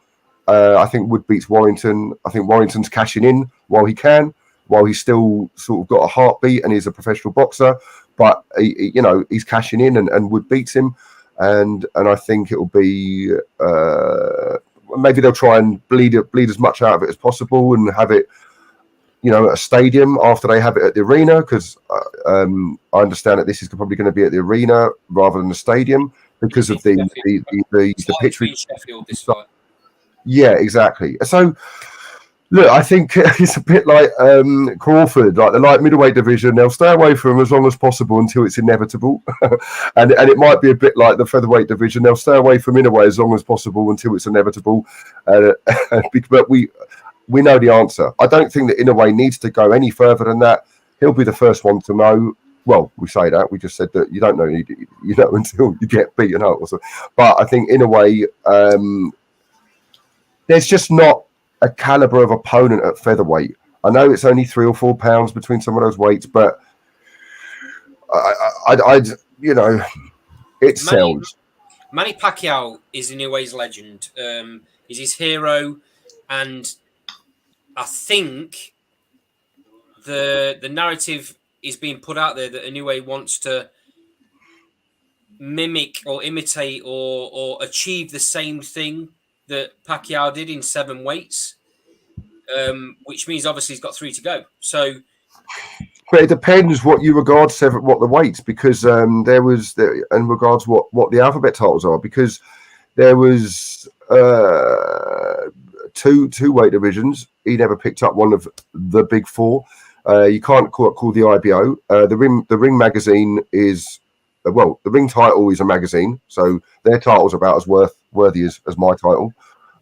I think Wood beats Warrington. I think Warrington's cashing in while he can, while he's still sort of got a heartbeat and he's a professional boxer. But he's cashing in, and Wood beats him. And I think it'll be maybe they'll try and bleed as much out of it as possible and have it, at a stadium after they have it at the arena. Because I understand that this is probably going to be at the arena rather than the stadium because of the pitch. Yeah, exactly. So, look, I think it's a bit like Crawford, like the light middleweight division. They'll stay away from him as long as possible until it's inevitable, and it might be a bit like the featherweight division. They'll stay away from Inoue as long as possible until it's inevitable. But we know the answer. I don't think that Inoue needs to go any further than that. He'll be the first one to know. Well, we say that. We just said that you don't know. You know until you get beaten up. But I think Inoue. There's just not a caliber of opponent at featherweight. I know it's only 3 or 4 pounds between some of those weights, but it sells. Manny Pacquiao is Inoue's legend. He's his hero, and I think the narrative is being put out there that Inoue wants to mimic or imitate or achieve the same thing that Pacquiao did in 7 weights, which means obviously he's got 3 to go. So, but it depends what you regard what the weights, because there was in regards what the alphabet titles are, because there was 2 weight divisions. He never picked up one of the big 4. You can't call the IBO. The Ring magazine is. The Ring title is a magazine, so their title's about as worthy as my title.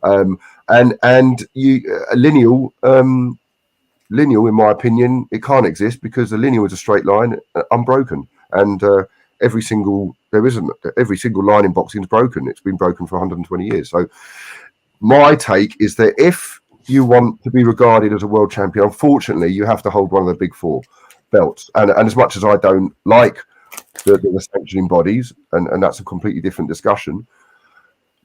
And you lineal, in my opinion, it can't exist because the lineal is a straight line, unbroken, and every single line in boxing is broken. It's been broken for 120 years. So my take is that if you want to be regarded as a world champion, unfortunately, you have to hold one of the big 4 belts. And as much as I don't like the sanctioning bodies, and that's a completely different discussion,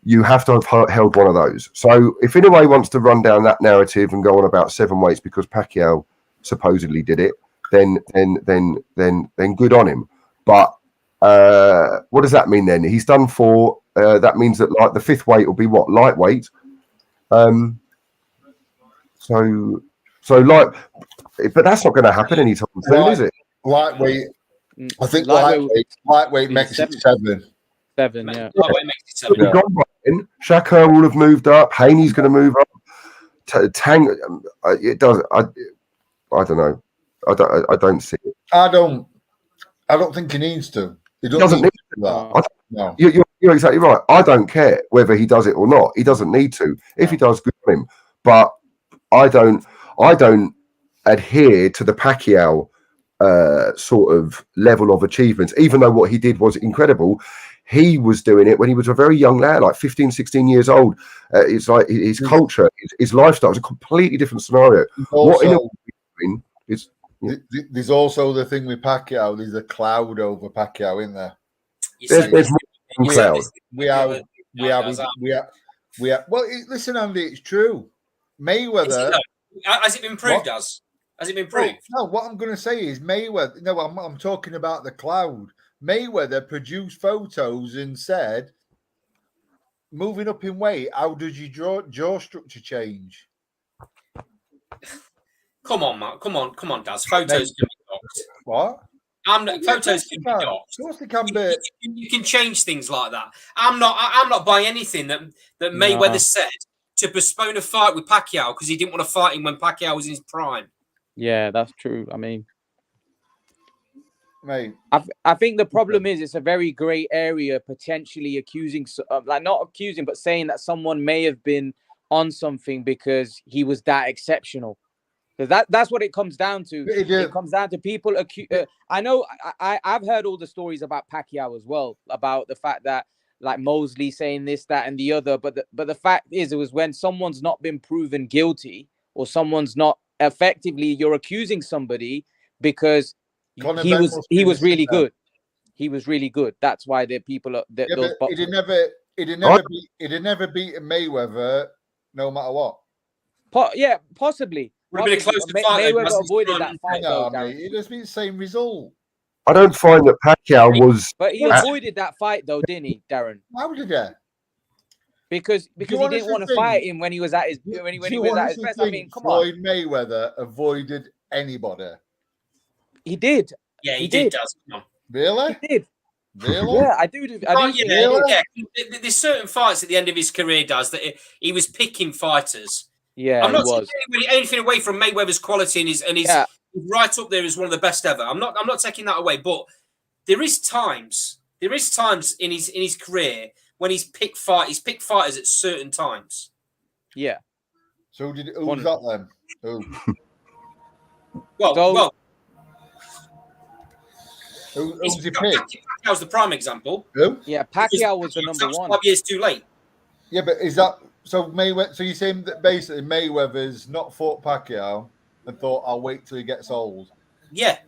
you have to have held one of those. So if Inoue wants to run down that narrative and go on about 7 weights because Pacquiao supposedly did it, then good on him. But what does that mean then? He's done 4. That means that like the 5th weight will be what, lightweight. So like, but that's not going to happen anytime soon, is it? Lightweight. I think Lightweight lightweight makes it 7. 7, yeah. Lightweight makes it 7. He's gone right in. Shaka will have moved up. Haney's going to move up. Tang, it does. I don't know. I don't see it. I don't think he needs to. He doesn't need to do that. No. You're exactly right. I don't care whether he does it or not. He doesn't need to. If he does, good on him. But I don't adhere to the Pacquiao sort of level of achievements, even though what he did was incredible. He was doing it when he was a very young lad, like 15, 16 years old. It's like his culture, his lifestyle is a completely different scenario. Also, is there's also the thing with Pacquiao. There's a cloud over Pacquiao, isn't there? there's more cloud. We are. Well, listen, Andy, it's true. Mayweather. Has it been proved? Has it been proved? No, what I'm going to say is Mayweather. No, I'm talking about the cloud. Mayweather produced photos and said, moving up in weight, how does your jaw structure change? Come on, Matt. Come on, Daz. Photos can be docked. What? Photos can be docked. Of course they can be. You can change things like that. I'm not buying anything that Mayweather said to postpone a fight with Pacquiao because he didn't want to fight him when Pacquiao was in his prime. Yeah, that's true. I mean, mate, I think the problem is it's a very grey area, potentially accusing, like not accusing, but saying that someone may have been on something because he was that exceptional. Because that's what it comes down to. It comes down to people. I know I've heard all the stories about Pacquiao as well, about the fact that like Mosley saying this, that, and the other. But the fact is, it was when someone's not been proven guilty or someone's not effectively, you're accusing somebody because he was really good. He was really good. That's why the people are. It'd never beat Mayweather, no matter what. Possibly. Would have been a close fight. Mayweather avoided that fight. No, mate, it has been the same result. I don't find that Pacquiao was. But he avoided that fight, though, didn't he, Darren? How did he? Because he didn't want to fight him when he was at his when he was at his best. I mean, come on. Floyd Mayweather avoided anybody. He did. Yeah, he did. Come on. Really? He did. Really? Yeah, I do. Yeah. There's certain fights at the end of his career that he was picking fighters. Yeah, I'm not taking anything away from Mayweather's quality and he's right up there as one of the best ever. I'm not taking that away, but there is times in his career when he's picked fighters at certain times. Yeah. So who was that then? Who? Well, who's he picked? Pacquiao's the prime example. Who? Yeah, Pacquiao was the number one. 5 years too late. Yeah, but is that so? Mayweather. So you're saying that basically Mayweather's not fought Pacquiao and thought, "I'll wait till he gets old." Yeah.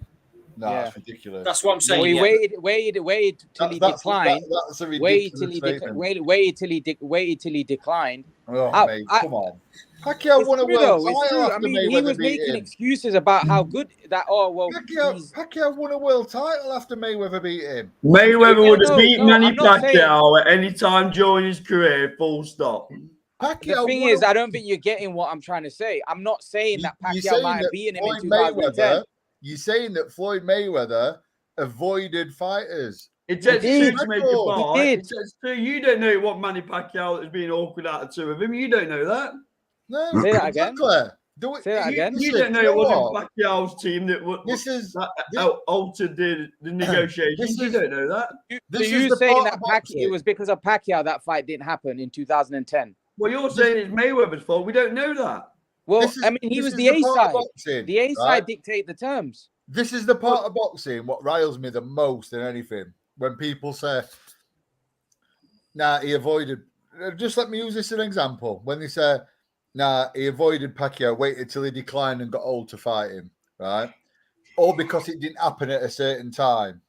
No, that's ridiculous. That's what I'm saying. Well, he waited till he declined. That's a ridiculous waited till he declined. Oh, mate, come on. Pacquiao won a world title after Mayweather he was making excuses about how good that. Oh well, Pacquiao won a world title after Mayweather beat him. Mayweather would have beaten Manny Pacquiao at any time during his career. Full stop. The thing is, I don't think you're getting what I'm trying to say. I'm not saying that Pacquiao might have beaten him in 2010. You're saying that Floyd Mayweather avoided fighters. It takes two to make a fight. It takes two. You don't know what Manny Pacquiao has been awkward out of two of him. You don't know that. No, say that again. Say that again. You don't know it wasn't Pacquiao's team that altered the negotiations. You don't know that. So you're saying that it was because of Pacquiao that fight didn't happen in 2010? Well, you're saying it's Mayweather's fault. We don't know that. Well, I mean, he was the A side. The A side dictate the terms. This is the part of boxing what riles me the most than anything. When people say, "Nah, he avoided." Just let me use this as an example. When they say, "Nah, he avoided Pacquiao, waited till he declined and got old to fight him," right? Or because it didn't happen at a certain time,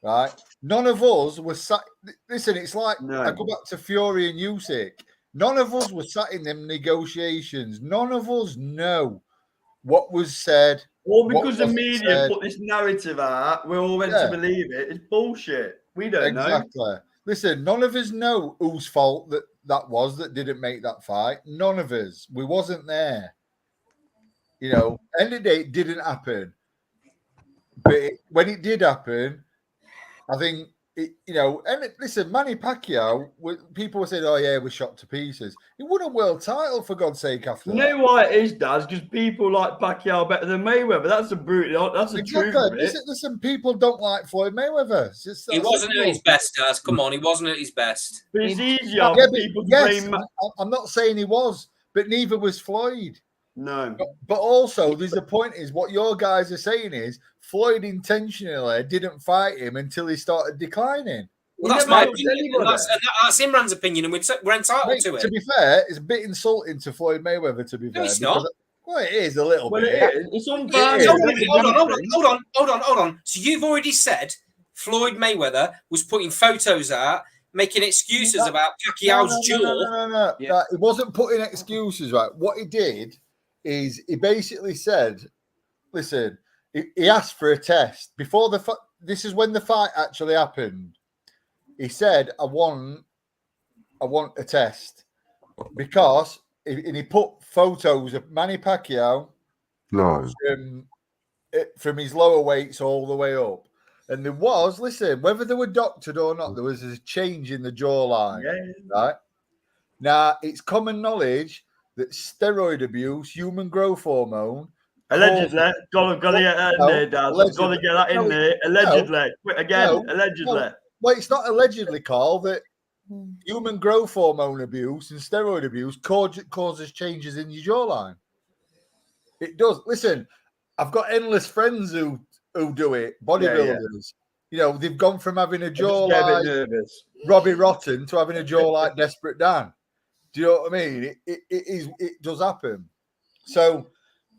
right? None of us were sat. Listen, it's like No. I go back to Fury and Usyk. None of us were sat in them negotiations. None of us know what was said. All what because the wasn't media said. put this narrative out, we're all meant to believe it. It's bullshit. We don't know. Exactly. Listen, none of us know whose fault that was that didn't make that fight. None of us. We wasn't there. You know, end of the day, it didn't happen. But when it did happen, I think, and listen, Manny Pacquiao, people were saying, oh, yeah, we're shot to pieces. He won a world title, for God's sake, after You that. know why it is, Daz? Because people like Pacquiao better than Mayweather. That's the truth of it. Listen, people don't like Floyd Mayweather. He wasn't at his best, Daz. Come on, he wasn't at his best. But it's easier for people to blame. I'm not saying he was, but neither was Floyd. No. But also, there's a point is what your guys are saying is Floyd intentionally didn't fight him until he started declining. Well, that's my opinion. And that's Imran's opinion, and we're entitled to it. To be fair, it's a bit insulting to Floyd Mayweather, to be fair. It's not. Well, it is a little bit. It is. It's unfair. Hold on. So you've already said Floyd Mayweather was putting photos out, making excuses about Pacquiao's jaw. No. Yeah. He wasn't putting excuses, right? What he did is he basically said, listen, he asked for a test before this is when the fight actually happened. He said, I want a test because and he put photos of Manny Pacquiao from his lower weights all the way up. And there was, listen, whether they were doctored or not, there was a change in the jawline. Right? Now, it's common knowledge that steroid abuse, human growth hormone. Allegedly. Got to get that in there, Dad. Got to get that in there. Allegedly. Allegedly. Well, it's not allegedly, Carl, that human growth hormone abuse and steroid abuse causes changes in your jawline. It does. Listen, I've got endless friends who do it, bodybuilders. You know, they've gone from having a jaw like Robbie Rotten to having a jaw like Desperate Dan. Do you know what I mean? It does happen. So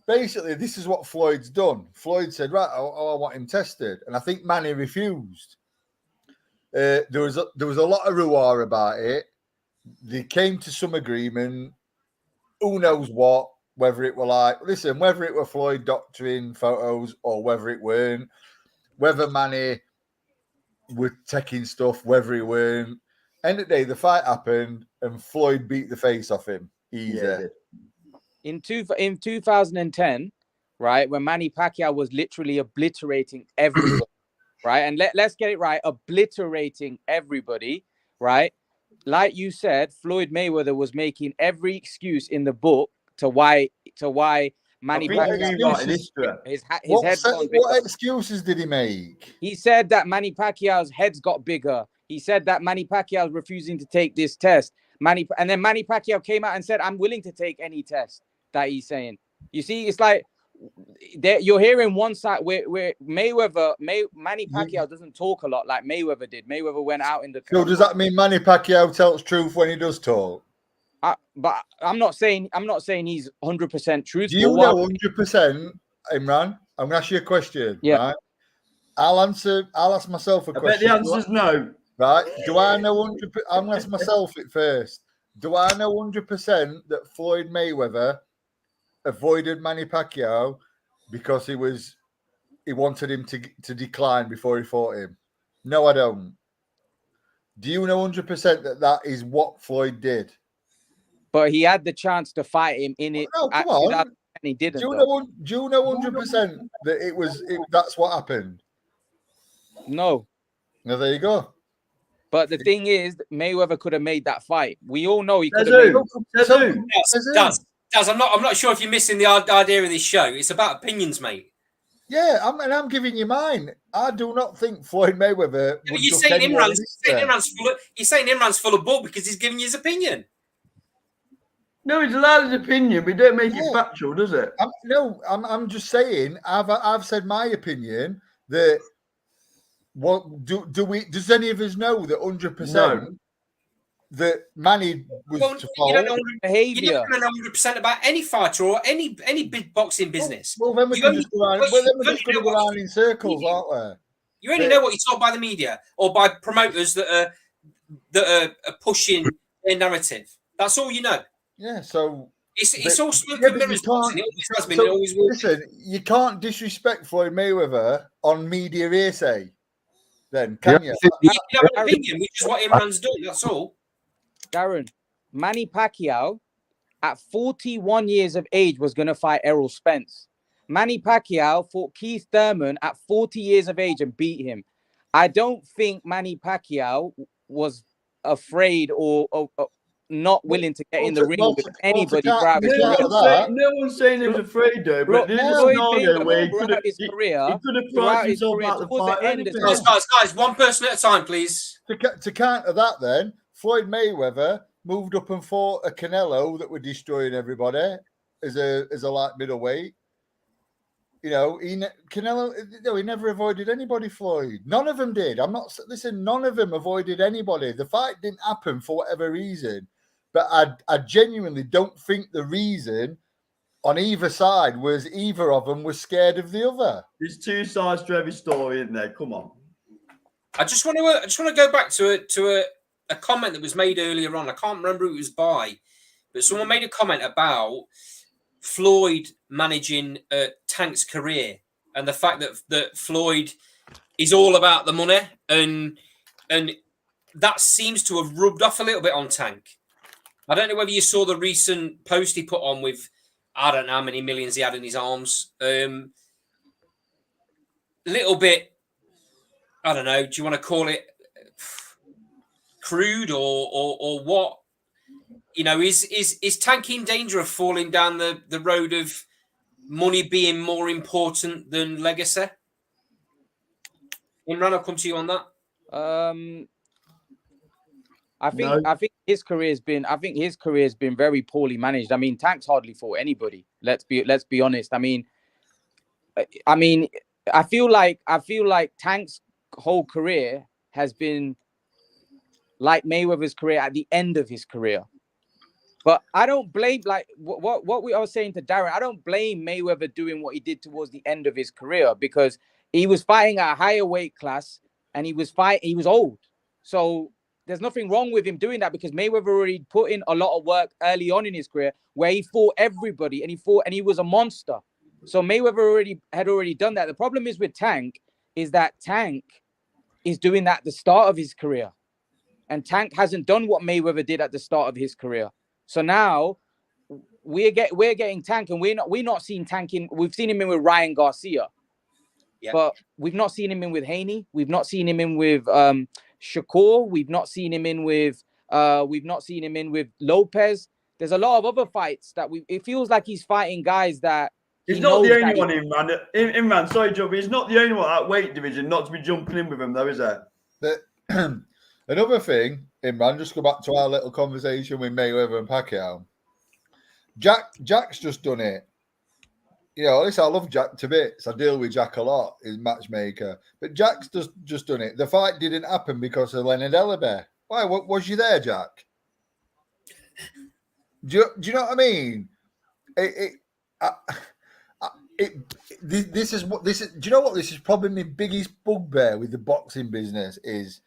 basically, this is what Floyd's done. Floyd said, right, I want him tested. And I think Manny refused. There was a lot of roar about it. They came to some agreement. Who knows what? Whether it were whether it were Floyd doctoring photos or whether it weren't, whether Manny were taking stuff, whether he weren't. End of the day, the fight happened and Floyd beat the face off him. Easy. Yeah. In 2010, right, when Manny Pacquiao was literally obliterating everybody, right? And let's get it right, obliterating everybody, right? Like you said, Floyd Mayweather was making every excuse in the book to why Manny Pacquiao his head. What excuses did he make? He said that Manny Pacquiao's head's got bigger. He said that Manny Pacquiao is refusing to take this test. And then Manny Pacquiao came out and said, I'm willing to take any test that he's saying. You see, it's like you're hearing one side where Manny Pacquiao doesn't talk a lot like Mayweather did. Mayweather went out in the. So does that mean Manny Pacquiao tells truth when he does talk? But I'm not saying he's 100% truthful. Do you know 100%, Imran? I'm gonna ask you a question. Yeah. Right? I'll ask myself a question. I bet the answer's no. Right? Do I know 100%? I'm gonna ask myself it first. Do I know 100% that Floyd Mayweather avoided Manny Pacquiao because he wanted him to decline before he fought him? No, I don't. Do you know 100% that is what Floyd did? But he had the chance to fight him in it. No, come on. And he didn't. Do you know 100% that that's what happened? No. Now there you go. But the thing is, Mayweather could have made that fight. We all know he could have made. Daz, I'm not sure if you're missing the idea of this show. It's about opinions, mate. Yeah, I'm giving you mine. I do not think Floyd Mayweather. Yeah, you're saying Imran's full of bull because he's giving you his opinion. No, it's allowed his opinion, but don't make it factual, does it? I'm just saying. I've said my opinion that. What does any of us know that 100% that Manny was to fall? You don't know behavior. You don't know 100% about any fighter or any big boxing business. Well, then we can just go around. Well, then we're just going to go around in circles, aren't You only know what you're told by the media or by promoters that are pushing their narrative. That's all you know. Yeah, so it's all smoke yeah, and but mirrors. you can't. It always has been. So, It always will. listen, you can't disrespect Floyd Mayweather on media hearsay. Then can you? You can have an opinion, which is what Imran's done. That's all. Darren, Manny Pacquiao at 41 years of age was going to fight Errol Spence. Manny Pacquiao fought Keith Thurman at 40 years of age and beat him. I don't think Manny Pacquiao was afraid or not willing to get in the ring with anybody throughout his career. No one's saying he was afraid, though. But there's a Floyd scenario Mayweather where he throughout his career, could have priced himself out the towards fight. the end, Guys, one person at a time, please. To counter that, then Floyd Mayweather moved up and fought a Canelo that were destroying everybody as a light middleweight. You know, Canelo. No, he never avoided anybody. Floyd, none of them did. None of them avoided anybody. The fight didn't happen for whatever reason, but I genuinely don't think the reason on either side was either of them was scared of the other. There's two sides to every story, isn't there? Come on. I just want to go back to a comment that was made earlier on. I can't remember who it was by, but someone made a comment about Floyd managing Tank's career and the fact that Floyd is all about the money, and that seems to have rubbed off a little bit on Tank. I don't know whether you saw the recent post he put on with, I don't know how many millions he had in his arms. Little bit, I don't know, do you want to call it crude or what? You know, is Tank in danger of falling down the road of money being more important than legacy? Imran, I'll come to you on that. I think his career has been very poorly managed. I mean, Tank's hardly fought anybody. Let's be honest. I mean, I feel like Tank's whole career has been like Mayweather's career at the end of his career. But I don't blame, like what we are saying to Darren, I don't blame Mayweather doing what he did towards the end of his career, because he was fighting at a higher weight class and he was old. So there's nothing wrong with him doing that, because Mayweather already put in a lot of work early on in his career where he fought everybody and he was a monster. So Mayweather had already done that. The problem is with Tank is that Tank is doing that at the start of his career. And Tank hasn't done what Mayweather did at the start of his career. So now we're getting Tank, and we're not seeing Tank in. We've seen him in with Ryan Garcia, but we've not seen him in with Haney. We've not seen him in with Shakur. We've not seen him in with Lopez. There's a lot of other fights that it feels like he's fighting guys that he's not the only one, Imran. Sorry, Joe, but he's not the only one at that weight division not to be jumping in with him, though, is there? Another thing, Imran, just go back to our little conversation with Mayweather and Pacquiao. Jack's just done it. You know, listen, I love Jack to bits. I deal with Jack a lot, his matchmaker. But Jack's just done it. The fight didn't happen because of Leonard Ellerbe. Why? Was you there, Jack? Do you know what I mean? This is. Do you know what? This is probably my biggest bugbear with the boxing business is.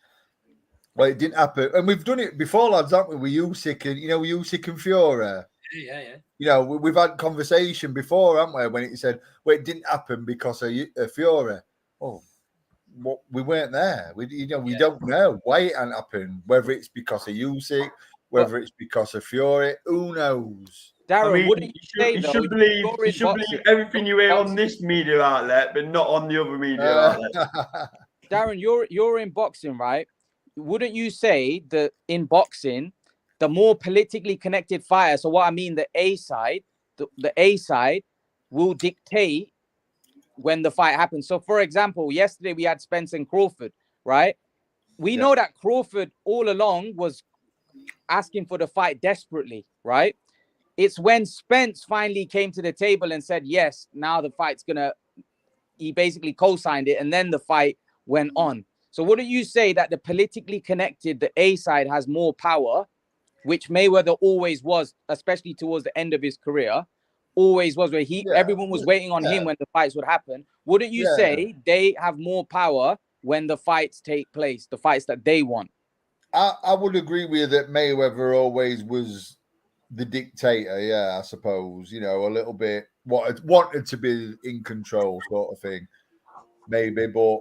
Well, it didn't happen, and we've done it before, lads, haven't we? With Usyk and Fury. Yeah. You know, we've had conversation before, haven't we? When it said, "Well, it didn't happen because of Fury." Oh, we weren't there. We don't know why it hadn't happened. Whether it's because of Usyk, whether it's because of Fury, who knows? Darren, you should believe everything you hear on this media outlet, but not on the other media outlet. Darren, you're in boxing, right? Wouldn't you say that in boxing, the more politically connected fighter, so what I mean, the A side will dictate when the fight happens. So, for example, yesterday we had Spence and Crawford, right? We know that Crawford all along was asking for the fight desperately, right? It's when Spence finally came to the table and said, yes, now the fight's he basically co-signed it, and then the fight went on. So wouldn't you say that the politically connected, the A side has more power, which Mayweather always was, especially towards the end of his career, always was, where everyone was waiting on him when the fights would happen. Wouldn't you say they have more power when the fights take place, the fights that they want. I would agree with you that Mayweather always was the dictator. Yeah, I suppose, you know, a little bit wanted to be in control, sort of thing, maybe. But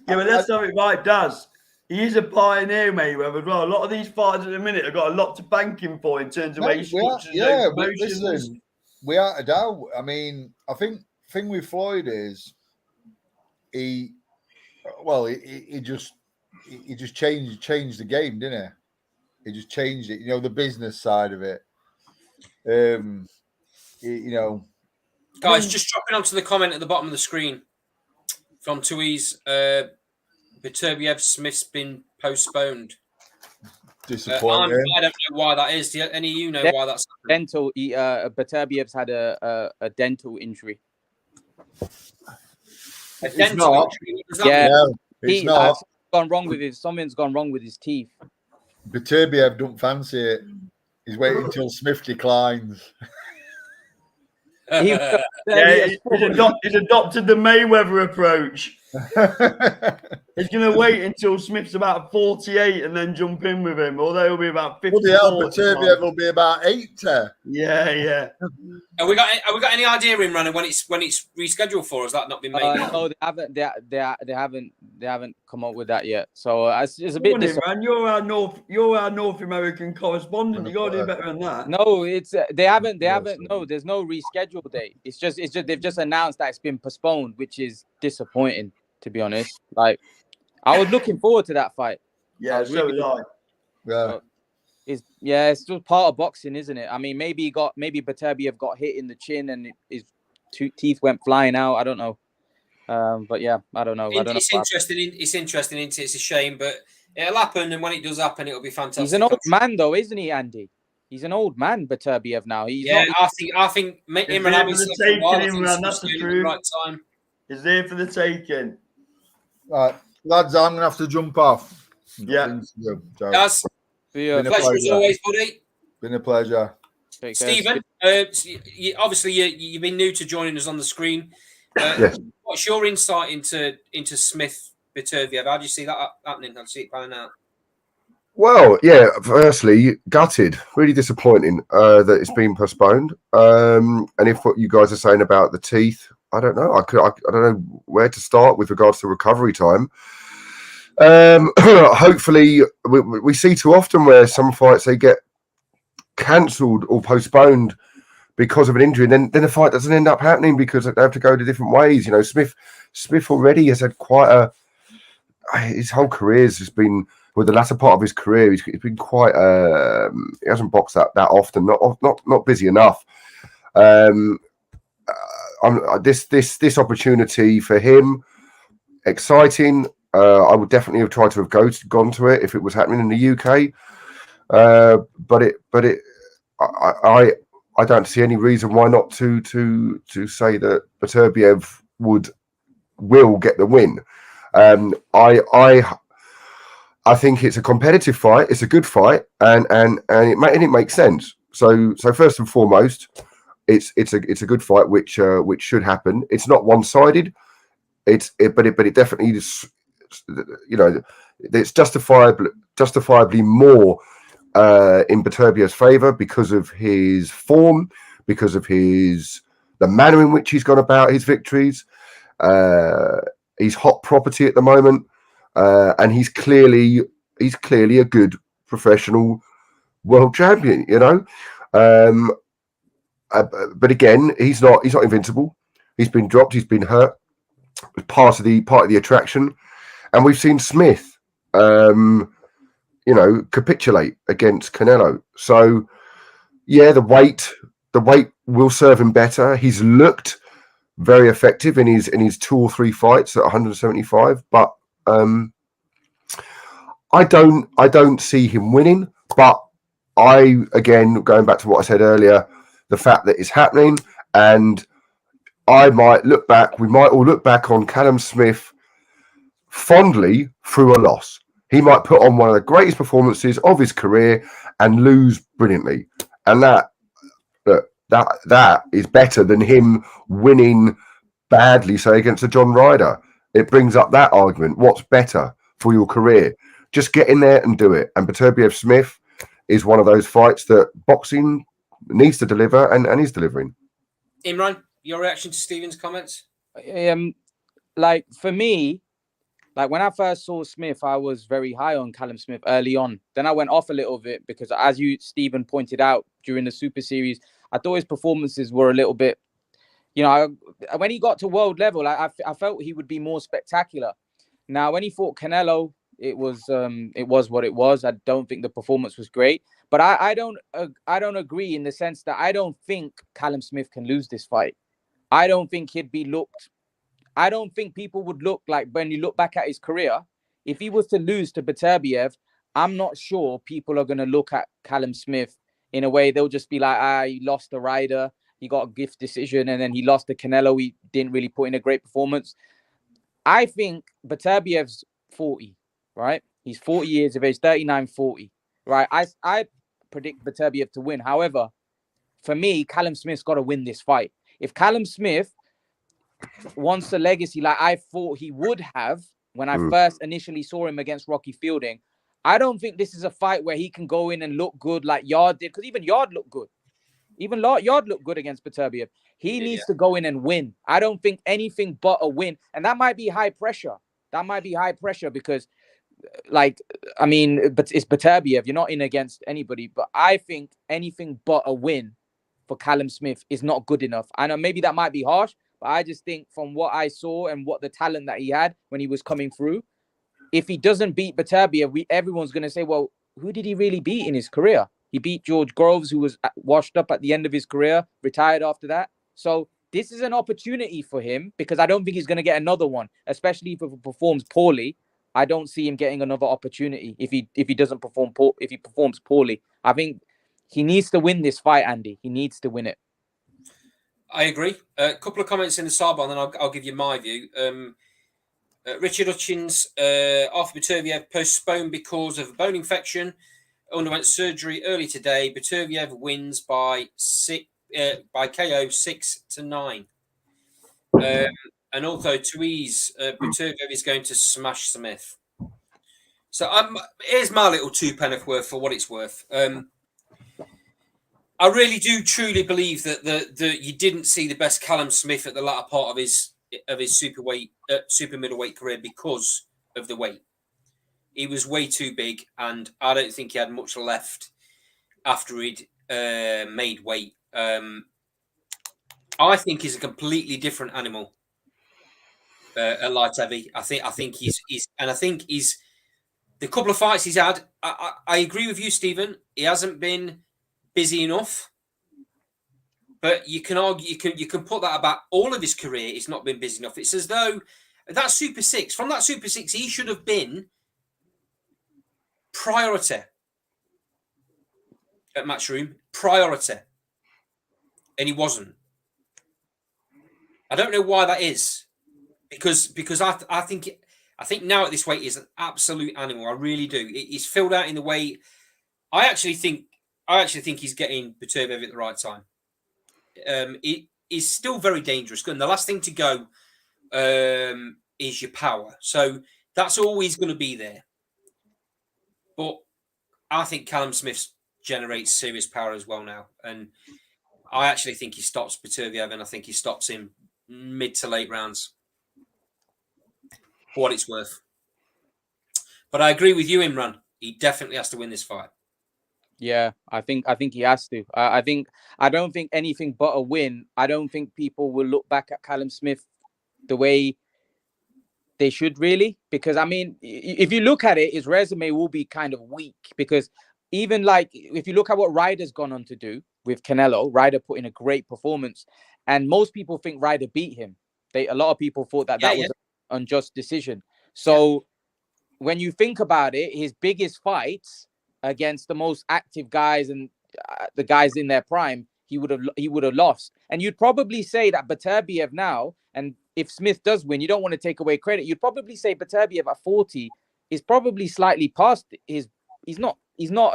yeah, but let's have it right, Daz. He is a pioneer, Mayweather, as well. A lot of these fighters at the minute have got a lot to bank him for in terms of way he structures their promotions. Listen, without a doubt. I mean, I think the thing with Floyd is he just changed the game, didn't he? He just changed it. You know, the business side of it. You know, Guys, just dropping onto the comment at the bottom of the screen from Tuiz. Beterbiev Smith's been postponed. disappointing. I don't know why that is. Do any of you know why that's happening? Dental. Beterbiev's had a dental injury. A dental injury? What does that Yeah, mean? It's not. Something's gone wrong with his teeth. Beterbiev don't fancy it. He's waiting until Smith declines. He's adopted the Mayweather approach. He's going to wait until Smith's about 48 and then jump in with him, although he'll be about 50. Beterbiev will be about 80. Yeah. Have we got any idea, Imran, when it's rescheduled for? Has that not been made? No, they haven't come up with that yet. So it's a bit. Man, you're our North American correspondent. You got to do better than that. No, they haven't. No, there's no rescheduled date. It's just they've just announced that it's been postponed, which is disappointing, to be honest. Like, I was looking forward to that fight. Yeah, so was I. Yeah. It's just part of boxing, isn't it? I mean, maybe Beterbiev got hit in the chin and his teeth went flying out. I don't know. But yeah, I don't know. It's interesting. It's a shame, but it'll happen, and when it does happen, it'll be fantastic. He's an old man, though, isn't he, Andy? He's an old man, Beterbiev now. I think Imran, that's the truth. Right time. He's there for the taking. Right, lads, I'm gonna have to jump off. Yeah. Guys, pleasure as always, buddy. Been a pleasure. Stephen, obviously you've been new to joining us on the screen. Yes. What's your insight into Smith Beterbiev? How do you see that happening? How do you see it panning out? Well, yeah. Firstly, gutted, really disappointing that it's been postponed. And if what you guys are saying about the teeth, I don't know. I don't know where to start with regards to recovery time. Hopefully, we see too often where some fights they get cancelled or postponed because of an injury, and then the fight doesn't end up happening because they have to go to different ways. You know, Smith already has had quite his whole career has just been, with the latter part of his career, he's been quite he hasn't boxed that often, not busy enough. This opportunity for him, exciting. I would definitely have tried to have gone to it if it was happening in the UK. But I don't see any reason why not to say that Beterbiev will get the win. I think it's a competitive fight. It's a good fight, and it makes sense. So first and foremost, it's a good fight which should happen. It's not one-sided. But it definitely is, you know, it's justifiably more in Beterbiev's favour because of his form, because of the manner in which he's gone about his victories. He's hot property at the moment, and he's clearly a good professional world champion. You know, but again, he's not invincible. He's been dropped. He's been hurt. Part of the attraction, and we've seen Smith, capitulate against Canelo. So, yeah, the weight will serve him better. He's looked very effective in his 2 or 3 fights at 175, but I don't see him winning. But again, going back to what I said earlier, the fact that it's happening, and we might all look back on Callum Smith fondly through a loss. He might put on one of the greatest performances of his career and lose brilliantly. And that is better than him winning badly, say, against a John Ryder. it brings up that argument. What's better for your career? Just get in there and do it. And Beterbiev Smith is one of those fights that boxing needs to deliver and is delivering. Imran, your reaction to Stephen's comments? Like for me, like when I first saw Smith, I was very high on Callum Smith early on. Then I went off a little bit because, as you, Stephen, pointed out during the Super Series, I thought his performances were a little bit, when he got to world level, I felt he would be more spectacular. Now, when he fought Canelo, it was what it was. I don't think the performance was great, but I don't agree in the sense that I don't think Callum Smith can lose this fight. I don't think he'd be looked. I don't think people would look like, when you look back at his career, if he was to lose to Beterbiev, I'm not sure people are going to look at Callum Smith in a way. They'll just be like, he lost the Ryder, he got a gift decision, and then he lost to Canelo. He didn't really put in a great performance. I think Beterbiev's 40, right? He's 40 years of age, 39, 40, right? I predict Beterbiev to win. However, for me, Callum Smith's got to win this fight. If Callum Smith wants a legacy like I thought he would have when I first initially saw him against Rocky Fielding, I don't think this is a fight where he can go in and look good like Yard did, because even Yard looked good. Even Yard looked good against Beterbiev. He needs to go in and win. I don't think anything but a win. And that might be high pressure. That might be high pressure because, but it's Beterbiev. You're not in against anybody. But I think anything but a win for Callum Smith is not good enough. I know maybe that might be harsh, but I just think from what I saw and what the talent that he had when he was coming through, if he doesn't beat Beterbiev, everyone's going to say, well, who did he really beat in his career? He beat George Groves, who was washed up at the end of his career, retired after that. So this is an opportunity for him because I don't think he's going to get another one, especially if he performs poorly. I don't see him getting another opportunity if he doesn't perform if he performs poorly. I think he needs to win this fight, Andy. He needs to win it. I agree. A couple of comments in the sidebar, and then I'll give you my view. Richard Hutchins, Arthur Beterbiev postponed because of a bone infection. Underwent surgery early today. Beterbiev wins by KO 6-9. And also to ease, Beterbiev is going to smash Smith. So here's my little 2 pence worth for what it's worth. I really do truly believe that you didn't see the best Callum Smith at the latter part of his super middleweight career because of the weight. He was way too big, and I don't think he had much left after he'd made weight. I think he's a completely different animal at light heavy. I think he's the couple of fights he's had. I agree with you, Stephen. He hasn't been busy enough, but you can argue you can put that about all of his career. He's not been busy enough. It's as though that Super Six, he should have been priority at Matchroom, priority, and he wasn't. I don't know why that is, because I think now at this weight he's an absolute animal. I really do. He's filled out in the way. I actually think he's getting Beterbiev at the right time. It is still very dangerous. And the last thing to go is your power. So that's always going to be there. But I think Callum Smith generates serious power as well now. And I actually think he stops Beterbiev, and I think he stops him mid to late rounds. For what it's worth. But I agree with you, Imran. He definitely has to win this fight. Yeah, I think he has to. I don't think anything but a win. I don't think people will look back at Callum Smith the way they should really, because if you look at it, his resume will be kind of weak, because even like if you look at what Ryder's gone on to do with Canelo, Ryder put in a great performance, and most people think Ryder beat him. A lot of people thought that was an unjust decision. So when you think about it, his biggest fights against the most active guys and the guys in their prime, he would have lost. And you'd probably say that Beterbiev now, and if Smith does win, you don't want to take away credit. You'd probably say Beterbiev at 40 is probably slightly past his. He's not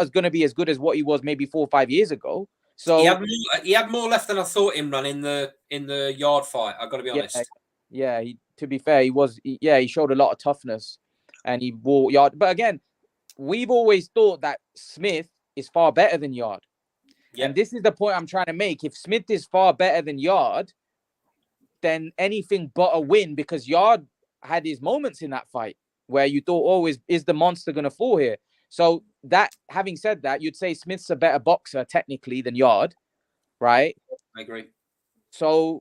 as going to be as good as what he was maybe 4 or 5 years ago. So he had more left than I thought, Imran, in the Yard fight. I've got to be honest. Yeah, to be fair, he showed a lot of toughness and he wore Yard. But again, we've always thought that Smith is far better than Yard. Yep. And this is the point I'm trying to make. If Smith is far better than Yard, then anything but a win, because Yard had his moments in that fight where you thought, oh, is the monster going to fall here? So that, having said that, you'd say Smith's a better boxer technically than Yard, right? I agree. So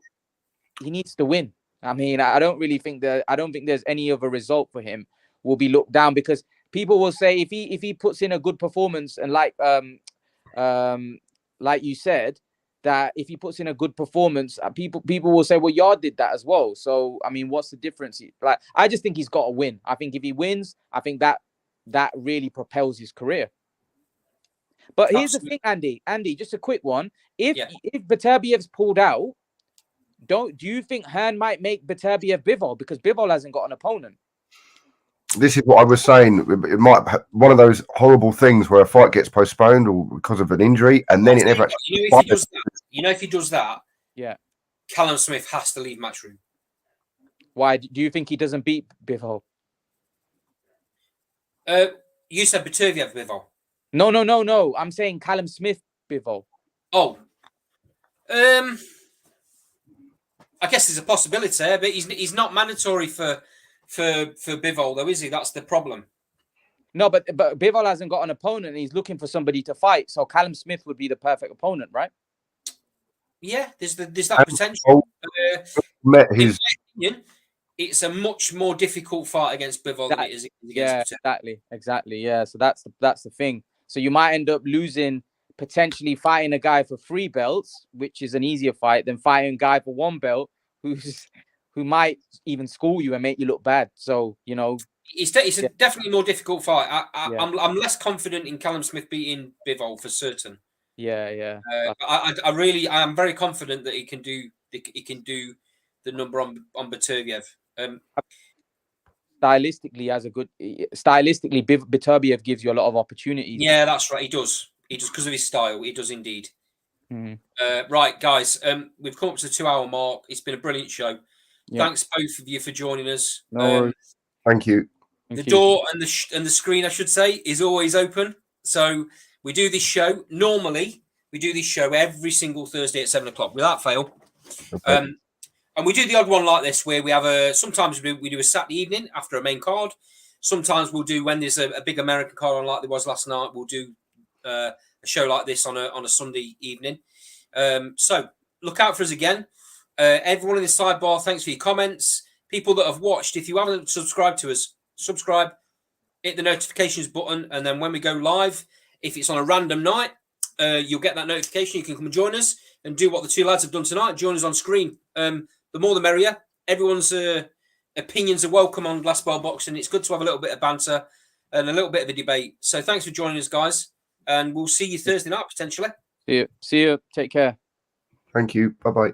he needs to win. I mean, I don't think there's any other result for him will be looked down, because people will say if he puts in a good performance, and like you said, that if he puts in a good performance, people will say, well, Yard did that as well. So I mean, what's the difference? Like, I just think he's got to win. I think if he wins, I think that really propels his career. But here's the thing, Andy, just a quick one. If Beterbiev's pulled out, do you think Hearn might make Beterbiev Bivol, because Bivol hasn't got an opponent? This is what I was saying. It might one of those horrible things where a fight gets postponed or because of an injury, and then it never actually. If he does that, yeah, Callum Smith has to leave Matchroom. Why do you think he doesn't beat Bivol? You said Beterbiev Bivol. No. I'm saying Callum Smith Bivol. Oh, I guess there's a possibility there, but he's not mandatory for Bivol, though, is he? That's the problem. No, but Bivol hasn't got an opponent. He's looking for somebody to fight. So Callum Smith would be the perfect opponent, right? Yeah, there's that potential. In my opinion, it's a much more difficult fight against Bivol than it is against Beterbiev. Exactly. Yeah, so that's the thing. So you might end up losing, potentially fighting a guy for 3 belts, which is an easier fight, than fighting a guy for 1 belt who might even school you and make you look bad. So, it's definitely a more difficult fight. I'm less confident in Callum Smith beating Bivol for certain. Yeah. I am very confident that he can do the number on Beterbiev. Stylistically, Beterbiev gives you a lot of opportunities. Yeah, that's right. He does because of his style. He does indeed. Mm-hmm. Right, guys. We've come up to the 2-hour mark. It's been a brilliant show. Yep. Thanks both of you for joining us. No, thank you. The door and the screen, I should say, is always open. So we do this show. Normally, we do this show every single Thursday at 7:00 without fail. Okay. And we do the odd one like this where we have sometimes we do a Saturday evening after a main card. Sometimes we'll do, when there's a big American card on like there was last night, we'll do a show like this on a Sunday evening. So look out for us again. Everyone in the sidebar, thanks for your comments. People that have watched, if you haven't subscribed to us, subscribe, hit the notifications button, and then when we go live, if it's on a random night, you'll get that notification. You can come and join us and do what the two lads have done tonight. Join us on screen. The more the merrier. Everyone's opinions are welcome on Glass Bar Boxing. It's good to have a little bit of banter and a little bit of a debate. So thanks for joining us, guys, and we'll see you Thursday night potentially. See you. Take care. Thank you. Bye-bye.